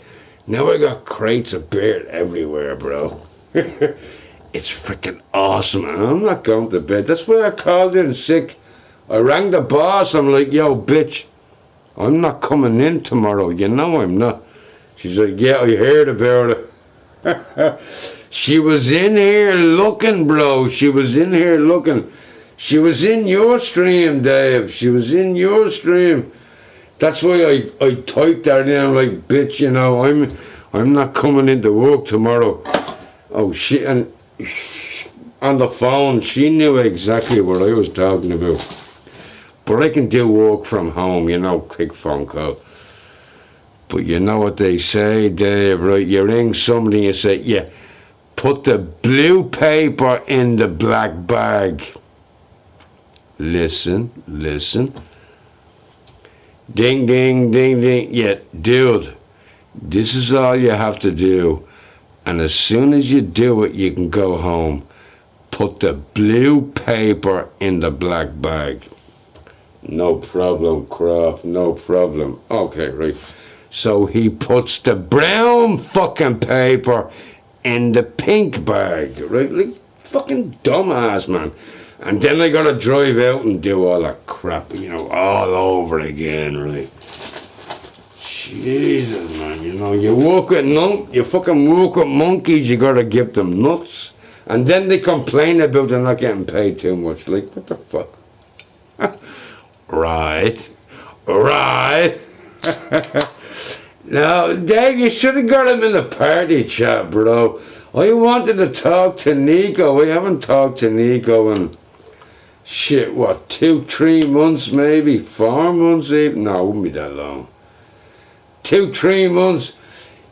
A: Now I got crates of beer everywhere, bro. It's freaking awesome, and I'm not going to bed. That's why I called in sick. I rang the boss. I'm like, yo, bitch, I'm not coming in tomorrow. You know I'm not. She's like, yeah, I heard about it. She was in here looking, bro. She was in here looking. She was in your stream, Dave. She was in your stream. That's why I typed that in. I'm like, bitch, you know, I'm not coming into work tomorrow. Oh shit! And on the phone, she knew exactly what I was talking about. But I can do work from home, you know, quick phone call. But you know what they say, Dave, right? You ring somebody and you say, yeah, put the blue paper in the black bag. Listen. Ding, ding, ding, ding. Yeah, dude, this is all you have to do. And as soon as you do it, you can go home. Put the blue paper in the black bag. No problem, Croft, no problem. Okay, right. So he puts the brown fucking paper in the pink bag, right? Like fucking dumbass, man. And then I gotta drive out and do all that crap, you know, all over again, right? Jesus, man, you know, you fucking work with monkeys, you gotta give them nuts. And then they complain about they're not getting paid too much. Like, what the fuck? Right. Now, Dave, you should have got him in the party chat, bro. I wanted to talk to Neco. I haven't talked to Neco in, shit, what, 2-3 months maybe? 4 months even? No, it wouldn't be that long. 2-3 months.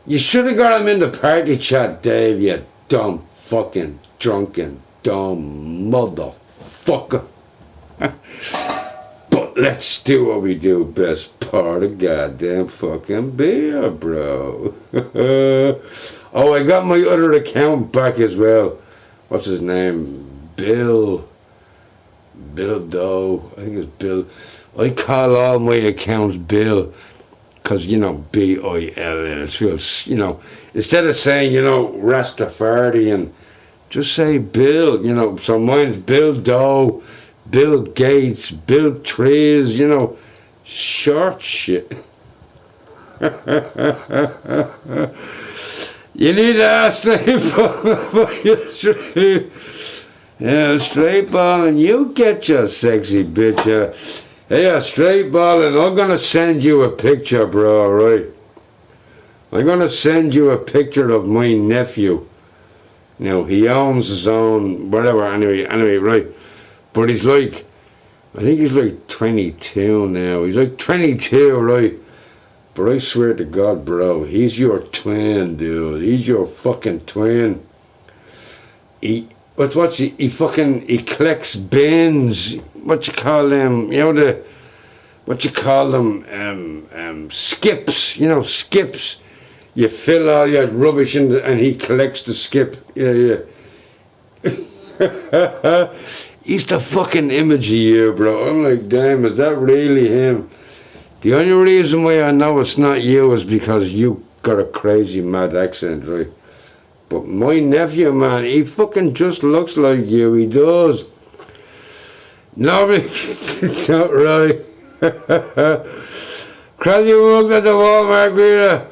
A: You should have got him in the party chat, Dave, you dumb fucking drunken dumb motherfucker. But let's do what we do best, part of goddamn fucking beer, bro. Oh, I got my other account back as well. What's his name? Bill Doe. I think it's Bill. I call all my accounts Bill. Because, you know, B-I-L-L. So, you know, instead of saying, you know, Rastafari, and just say Bill, you know. So mine's Bill Doe, Bill Gates, Bill Trees, you know, short shit. You need to ask straight ball. Yeah, straight ball, and you get your sexy bitch. Hey, straight ball, and I'm gonna send you a picture, bro, right? I'm gonna send you a picture of my nephew. You know, he owns his own, whatever, anyway, right? But he's like, I think he's like 22 now. He's like 22, right? But I swear to God, bro, he's your twin, dude. He's your fucking twin. He collects bins. What you call them? You know, what you call them? Skips. You know, skips. You fill all your rubbish in and he collects the skip. Yeah. He's the fucking image of you, bro. I'm like, damn, is that really him? The only reason why I know it's not you is because you got a crazy mad accent, right? But my nephew, man, he fucking just looks like you. He does. No, it's not right. Crowd, you worked at the Walmart, Greta.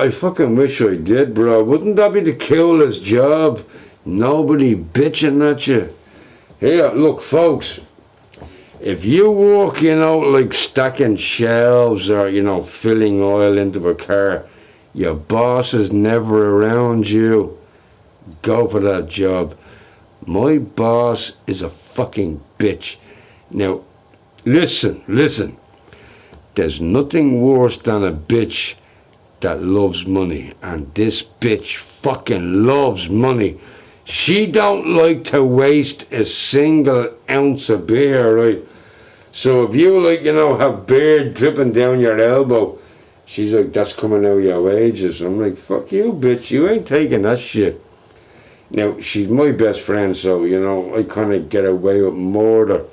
A: I fucking wish I did, bro. Wouldn't that be the coolest job? Nobody bitching at you. Here, look, folks. If you work, you know, like stacking shelves or, you know, filling oil into a car, your boss is never around you, go for that job. My boss is a fucking bitch. Now, listen. There's nothing worse than a bitch that loves money. And this bitch fucking loves money. She don't like to waste a single ounce of beer, right? So if you, like, you know, have beard dripping down your elbow, she's like, that's coming out of your wages. I'm like, fuck you, bitch. You ain't taking that shit. Now, she's my best friend, so, you know, I kind of get away with murder.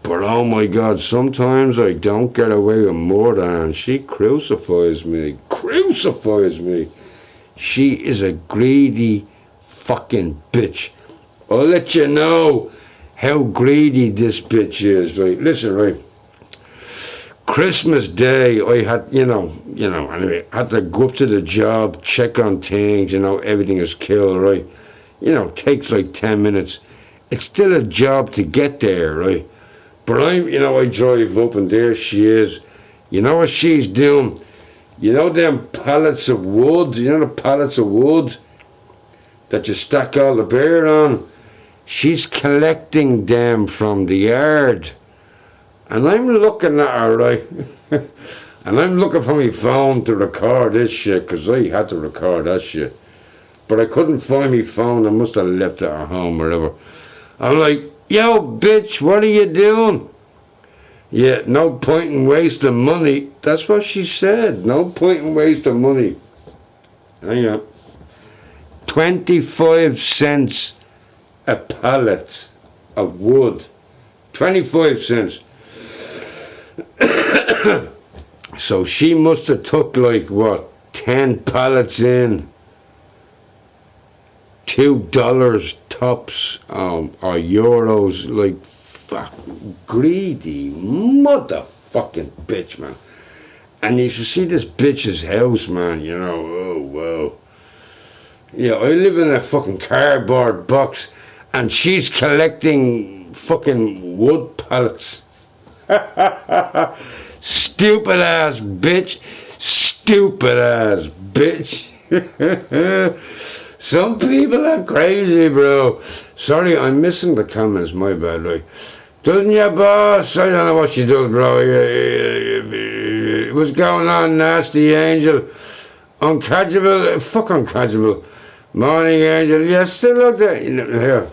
A: But, oh, my God, sometimes I don't get away with murder, and she crucifies me. Crucifies me. She is a greedy fucking bitch. I'll let you know how greedy this bitch is. Right, listen, right. Christmas Day, I had, anyway, had to go up to the job, check on things, everything is killed, right? Takes like 10 minutes. It's still a job to get there, right? But I drive up and there she is. You know what she's doing? You know them pallets of wood? You know the pallets of wood that you stack all the beer on? She's collecting them from the yard. And I'm looking at her, right? And I'm looking for my phone to record this shit, because I had to record that shit. But I couldn't find my phone. I must have left it at home or whatever. I'm like, yo, bitch, what are you doing? Yeah, no point in wasting money. That's what she said. No point in wasting money. Hang on. 25 cents a pallet of wood. 25 cents. So she must have took like what, 10 pallets in, $2 tops, or euros. Like, fuck, greedy motherfucking bitch, man. And you should see this bitch's house, man. Oh wow. Yeah, I live in a fucking cardboard box, and she's collecting fucking wood pallets. Stupid ass bitch. Stupid ass bitch. Some people are crazy, bro. Sorry, I'm missing the comments. My bad, right? Doesn't your boss? I don't know what she does, bro. What's going on, nasty angel? Uncatchable. Fuck uncatchable. Morning, angel. Yeah, still out there. Here.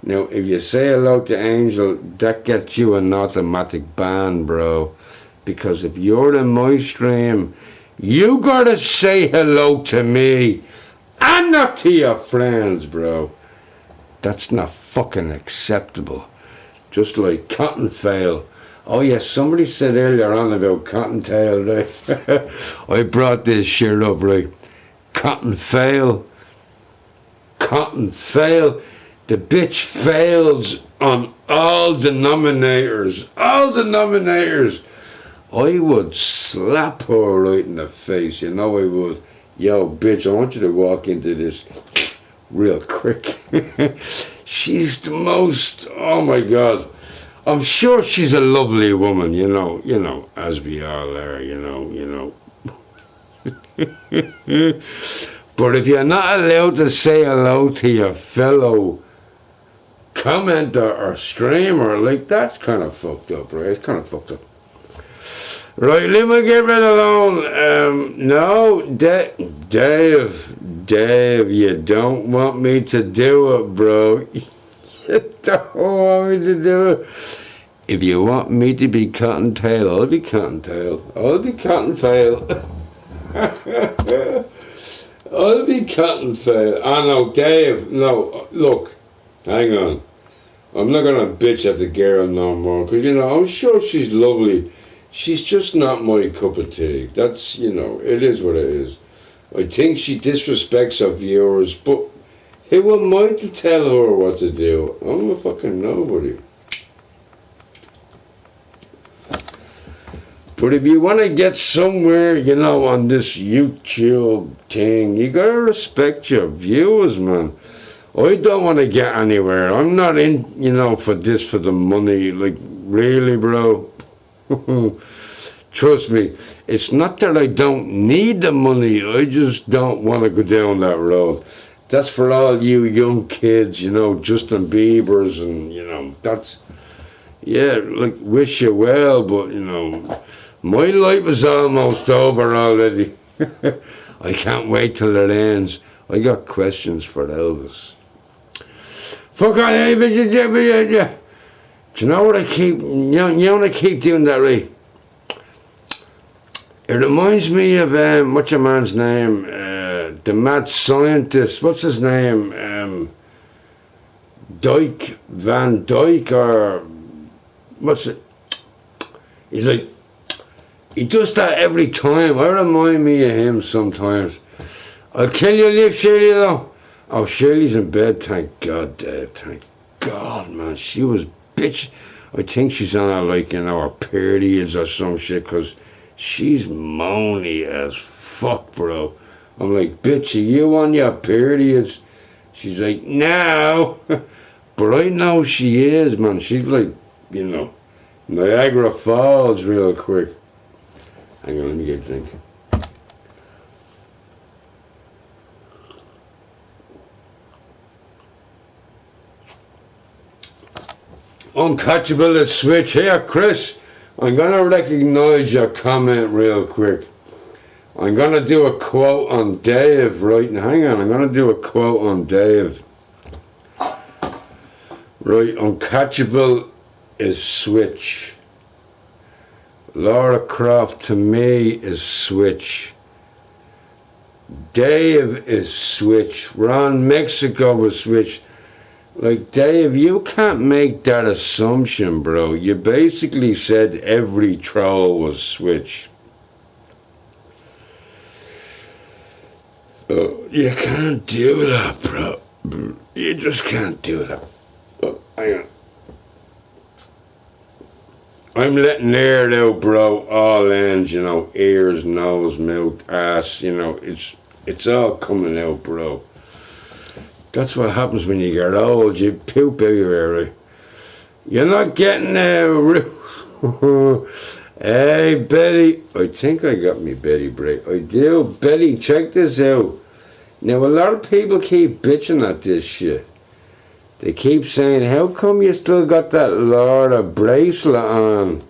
A: Now, if you say hello to Angel, that gets you an automatic ban, bro. Because if you're in my stream, you gotta say hello to me and not to your friends, bro. That's not fucking acceptable. Just like Cottontail. Oh, yes, somebody said earlier on about Cottontail, right? I brought this shit up, right? Cottontail. Cottontail. The bitch fails on all denominators. All denominators. I would slap her right in the face. I would. Yo, bitch, I want you to walk into this real quick. She's the most, oh my God. I'm sure she's a lovely woman, as we all are, But if you're not allowed to say hello to your fellow commenter or streamer, like, that's kind of fucked up, right? It's kind of fucked up. Right, leave me get rid alone. No, Dave, you don't want me to do it, bro. You don't want me to do it. If you want me to be Cottontail, I'll be Cottontail. I'll be Cottontail. I'll be Cottontail. I know, Dave, no, look, hang on. I'm not going to bitch at the girl no more, because, I'm sure she's lovely. She's just not my cup of tea. That's, it is what it is. I think she disrespects her viewers, but who am I to tell her what to do? I'm a fucking nobody. But if you want to get somewhere, on this YouTube thing, you got to respect your viewers, man. I don't want to get anywhere. I'm not in, for the money. Like, really, bro? Trust me, it's not that I don't need the money, I just don't want to go down that road. That's for all you young kids, Justin Bieber's and, that's, yeah, like, wish you well, but, my life is almost over already. I can't wait till it ends. I got questions for Elvis. Fuck on, Do you know what I keep, you know when I keep doing that, right? It reminds me of, what's your man's name? The mad scientist, what's his name? Dyke, Van Dyke, or what's it? He's like, he does that every time. I remind me of him sometimes. I'll kill you, leave Shirley though. Oh, Shirley's in bed, thank God, Dave, thank God, man. She was bitch. I think she's on her, like, her periods or some shit, because she's moany as fuck, bro. I'm like, bitch, are you on your periods? She's like, no. But I know she is, man. She's like, Niagara Falls real quick. Hang on, let me get a drink. Uncatchable at Switch. Here, Chris, I'm going to recognize your comment real quick. I'm going to do a quote on Dave, right? Now, hang on, I'm going to do a quote on Dave. Right, uncatchable is Switch. laracroft2me is Switch. Dave is Switch. Ron Mexico is Switch. Like, Dave, you can't make that assumption, bro. You basically said every troll was Switch. You can't do that, bro. You just can't do that. Hang on. I'm letting air out, bro. All ends, ears, nose, mouth, ass, it's all coming out, bro. That's what happens when you get old. You poop everywhere, right? You're not getting Hey, Betty. I think I got me Betty break. I do. Betty, check this out. Now, a lot of people keep bitching at this shit. They keep saying, how come you still got that Laura bracelet on?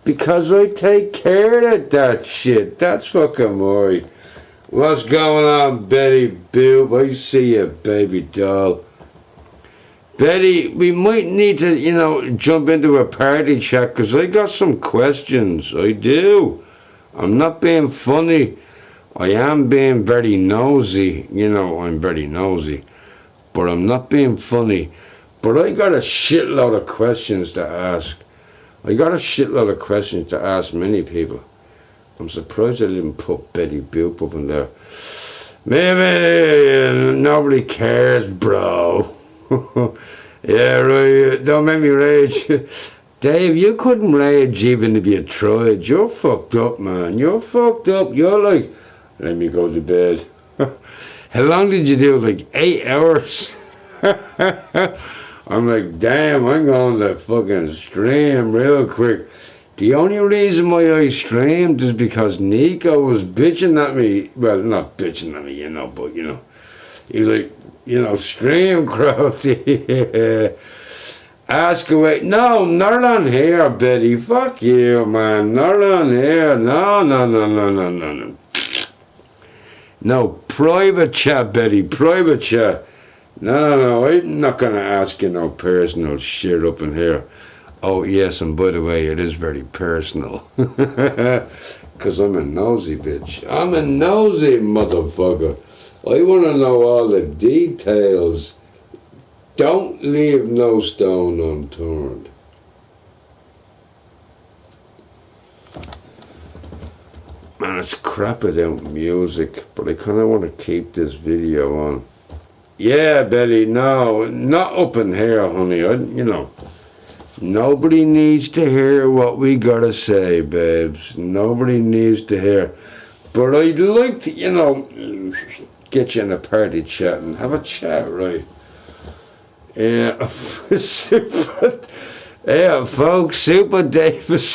A: Because I take care of that shit. That's fucking why. What's going on, Betty Boob? I see you, baby doll. Betty, we might need to, jump into a party chat, because I got some questions. I do. I'm not being funny. I am being very nosy. I'm very nosy. But I'm not being funny. But I got a shitload of questions to ask. I got a shitload of questions to ask many people. I'm surprised I didn't put Betty Boop up in there. Maybe nobody cares, bro. Yeah, right. Don't make me rage. Dave, you couldn't rage even if you tried. You're fucked up, man. You're fucked up. You're like, let me go to bed. How long did you do? Like 8 hours? I'm like, damn, I'm going to fucking stream real quick. The only reason why I streamed is because Nico was bitching at me. Well, not bitching at me, but, he's like, stream crafty. Ask away. No, not on here, Betty. Fuck you, man. Not on here. No. No, private chat, Betty. Private chat. No. I'm not going to ask you no personal shit up in here. Oh, yes, and by the way, it is very personal. Because I'm a nosy bitch. I'm a nosy motherfucker. I want to know all the details. Don't leave no stone unturned. Man, it's crap without music, but I kind of want to keep this video on. Yeah, Betty, no, not up in here, honey. Nobody needs to hear what we gotta say, babes. Nobody needs to hear. But I'd like to, get you in a party chat and have a chat, right? Yeah, folks, Super Dave is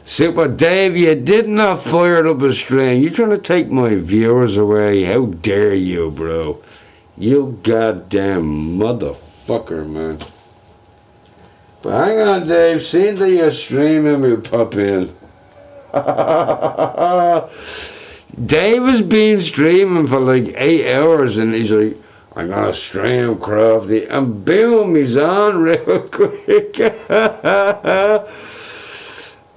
A: Super Dave, you did not fire up a stream. You're trying to take my viewers away. How dare you, bro? You goddamn motherfucker, man. But hang on, Dave. See that you're streaming, we'll pop in. Dave has been streaming for like 8 hours, and he's like, I'm gonna stream Crafty, and boom, he's on real quick.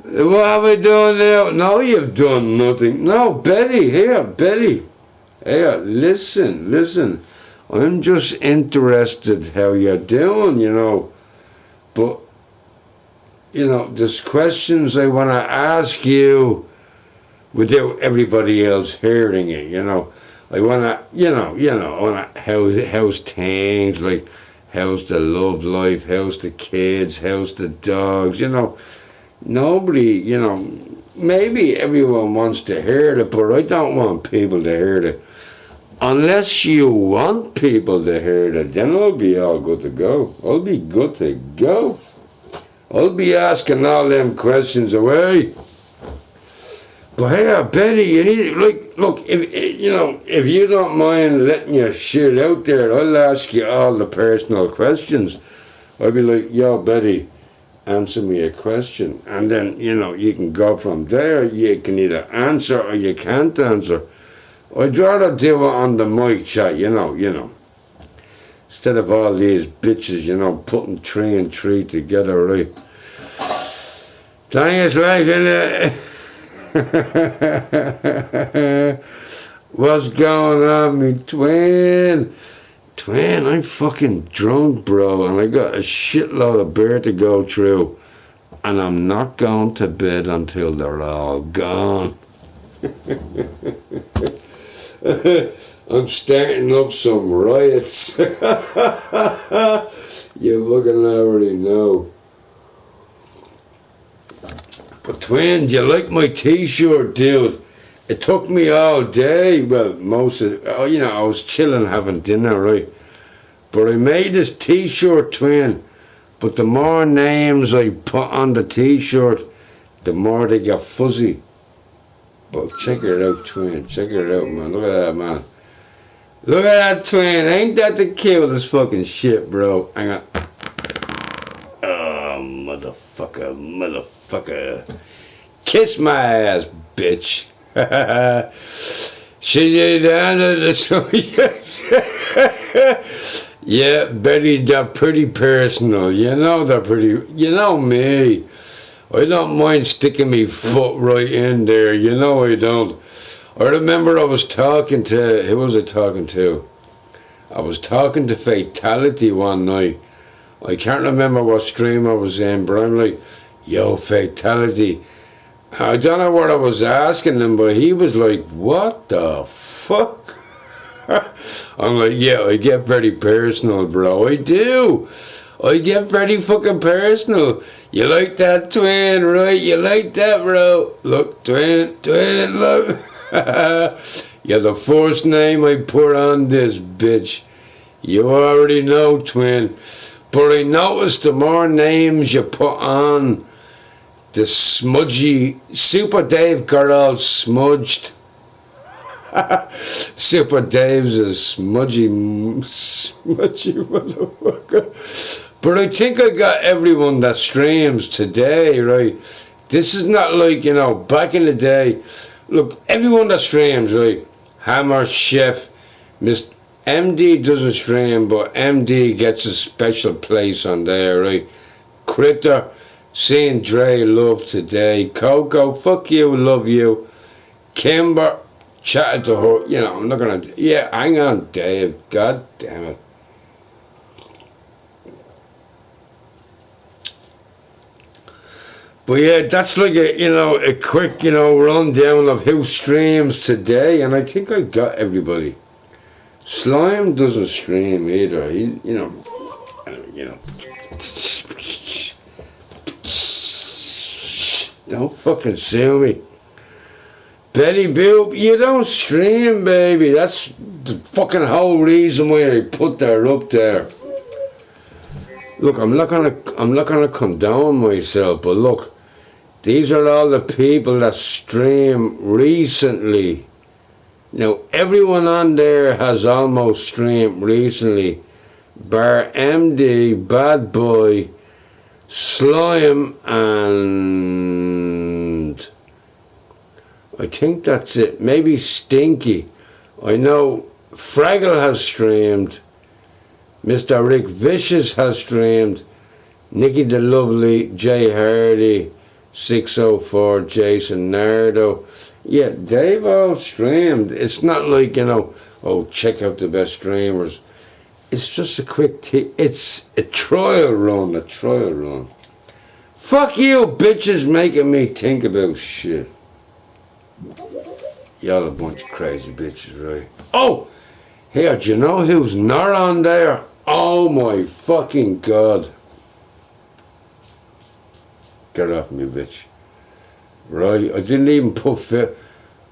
A: What have I done now? No, you've done nothing. No, Betty, here, Betty. Here, listen. I'm just interested how you're doing, But, there's questions I want to ask you without everybody else hearing it, I want to, how's things, like, how's the love life, how's the kids, how's the dogs, Nobody, maybe everyone wants to hear it, but I don't want people to hear it. Unless you want people to hear it, then I'll be all good to go. I'll be good to go. I'll be asking all them questions away. But hey, Betty, you need, look, if you don't mind letting your shit out there, I'll ask you all the personal questions. I'll be like, yo, Betty, answer me a question. And then, you can go from there. You can either answer or you can't answer. I'd rather do it on the mic chat, instead of all these bitches, putting 3 and 3 together, right? Thanks, like, innit? What's going on, me twin? Twin, I'm fucking drunk, bro, and I got a shitload of beer to go through, and I'm not going to bed until they're all gone. I'm starting up some riots. You fucking already know. But twin, do you like my t-shirt, dude? It took me all day. Well, I was chilling, having dinner, right? But I made this t-shirt, twin. But the more names I put on the t-shirt, the more they get fuzzy. But check it out, twin. Check it out, man. Look at that, man. Look at that, twin. Ain't that the cutest fucking shit, bro? Hang on. Oh, motherfucker. Kiss my ass, bitch. She did that. Yeah, Betty, they're pretty personal. They're pretty. You know me. I don't mind sticking me foot right in there. I don't. I remember I was talking to, who was I talking to? I was talking to Fatality one night. I can't remember what stream I was in, but I'm like, yo, Fatality. I don't know what I was asking him, but he was like, what the fuck? I'm like, yeah, I get very personal, bro. I do. I get very fucking personal. You like that, twin, right? You like that, bro? Look, twin, look. You're the first name I put on this bitch. You already know, twin. But I noticed the more names you put on, the smudgy. Super Dave got all smudged. Super Dave's a smudgy motherfucker. But I think I got everyone that streams today, right? This is not like, back in the day. Look, everyone that streams, right? Hammer, Chef, Miss MD doesn't stream, but MD gets a special place on there, right? Critter, seeing Dre love today. Coco, fuck you, love you. Kimber, chatted to her, I'm not gonna, yeah, hang on, Dave, god damn it. But yeah, that's like a quick, rundown of who streams today, and I think I got everybody. Slime doesn't stream either. He, don't fucking sue me. Betty Boop, you don't stream, baby. That's the fucking whole reason why I put that up there. Look, I'm not gonna condone myself, but look, these are all the people that stream recently. Now, everyone on there has almost streamed recently. Bar MD, Bad Boy, Slime, and I think that's it. Maybe Stinky. I know Fraggle has streamed. Mr. Rick Vicious has streamed. Nikki the Lovely, Jay Hardy, 604, Jason Nardo. Yeah, they've all streamed. It's not like, you know, oh, check out the best streamers. It's just a quick it's a trial run, Fuck you, bitches, making me think about shit. Y'all a bunch of crazy bitches, right? Oh, here, do you know who's not on there? Oh my fucking God. Get off me, bitch. Right, I didn't even put fit.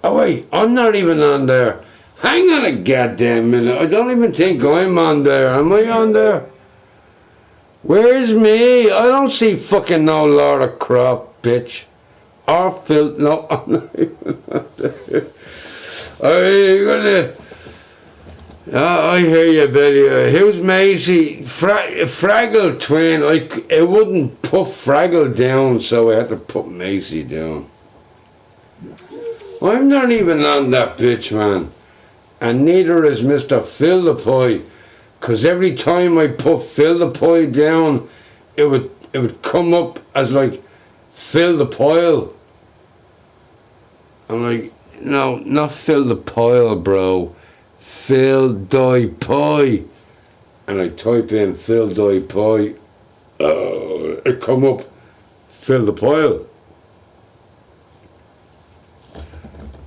A: Oh wait, I'm not even on there. Hang on a goddamn minute. I don't even think I'm on there. Am I on there? Where's me? I don't see fucking no Laura Croft, bitch. Or Phil. No, I'm not even on there. Are you gonna... I hear you, Betty. Who's Maisie? Fraggle twin. It wouldn't put Fraggle down, so I had to put Maisie down. I'm not even on that bitch, man. And neither is Mr. Phil the Pie. Because every time I put Phil the Pie down, it would come up as like Phil the Pile. I'm like, no, not Phil the Pile, bro. Phil Die Pie. And I type in Phil Die Pie. It come up Phil the Pile.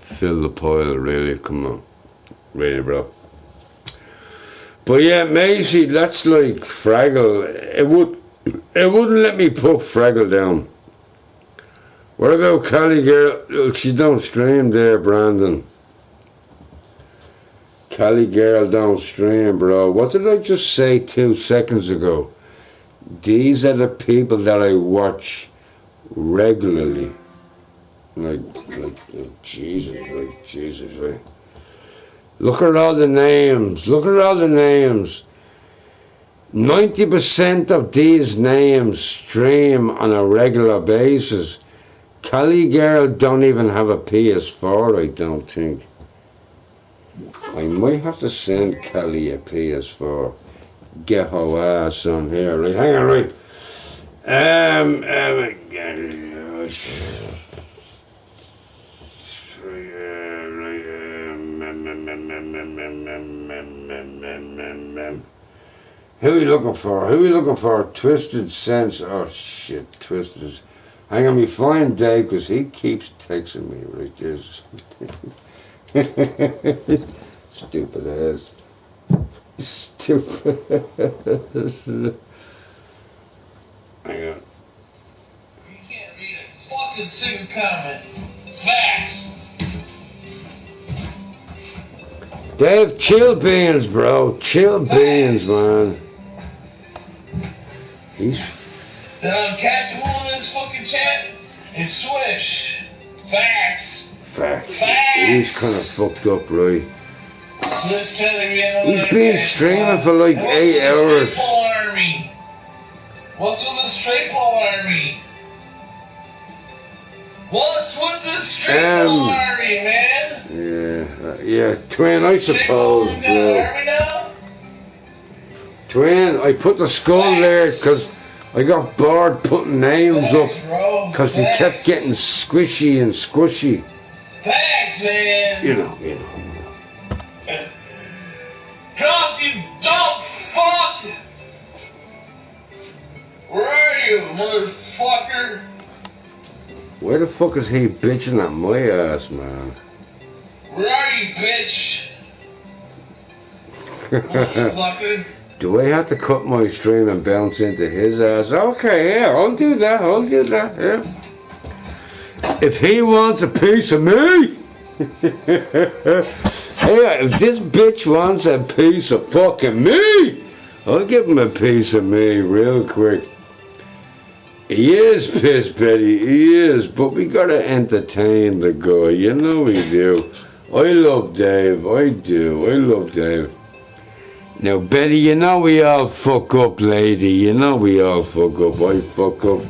A: Phil the Pile, really, come on. Really, bro. But yeah, Maisie, that's like Fraggle. It wouldn't let me put Fraggle down. What about Cali Girl? She don't stream there, Brandon. Cali Girl don't stream, bro. What did I just say 2 seconds ago? These are the people that I watch regularly. Like Jesus, right? Look at all the names. 90% of these names stream on a regular basis. Cali Girl don't even have a PS4, I don't think. I might have to send Kelly a PS4. Get her ass on here, right? Hang on, right? Who are you looking for? Twisted Sense. Oh shit, Twisted. Hang on, me find Dave because he keeps texting me. Right, there's. Stupid ass. Stupid ass. Hang on.
B: You can't read a fucking single comment. Facts.
A: Dave, chill beans, bro. Chill beans, man.
B: Then I'll catch him on this fucking chat and swish. Facts.
A: He's kind of fucked up, right?
B: Swish
A: He's been streaming for like 8 hours.
B: What's with the straight ball army? What's with the straight ball army, man?
A: Yeah, twin, I suppose, bro. Twin, I put the skull there because I got bored putting names up because they kept getting squishy and squishy.
B: Thanks, man.
A: You know.
B: Drop, you dumb fuck! Where are you, motherfucker?
A: Where the fuck is he bitching at my ass, man?
B: Where are you, bitch? Motherfucker.
A: Do I have to cut my stream and bounce into his ass? Okay, yeah, I'll do that, yeah. If he wants a piece of me, hey, if this bitch wants a piece of fucking me, I'll give him a piece of me real quick. He is pissed, Betty, he is, but we gotta entertain the guy, you know we do. I love Dave, I do, I love Dave. Now, Betty, you know we all fuck up, lady, you know we all fuck up, I fuck up.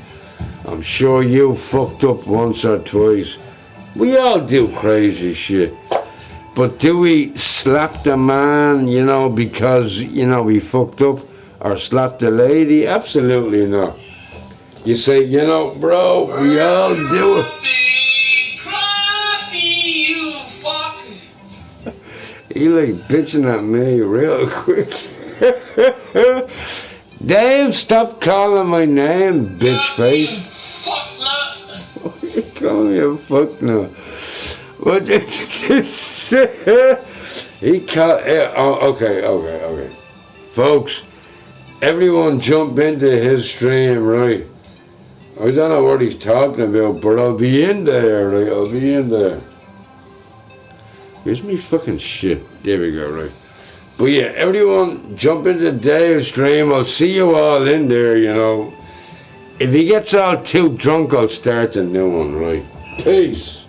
A: I'm sure you fucked up once or twice. We all do crazy shit. But do we slap the man, you know, because, you know, we fucked up? Or slap the lady? Absolutely not. You say, you know, bro, we all do it.
B: You fuck.
A: He like bitching at me real quick. Dave, stop calling my name, bitch face.
B: Fuck nut.
A: You call me a fuck now. What? He called. Oh, okay. Folks, everyone jump into his stream, right? I don't know what he's talking about, but I'll be in there, right? I'll be in there. Here's me fucking shit. There we go, right? But yeah, everyone jump into Dave's stream. I'll see you all in there, you know. If he gets all too drunk, I'll start a new one, right? Peace.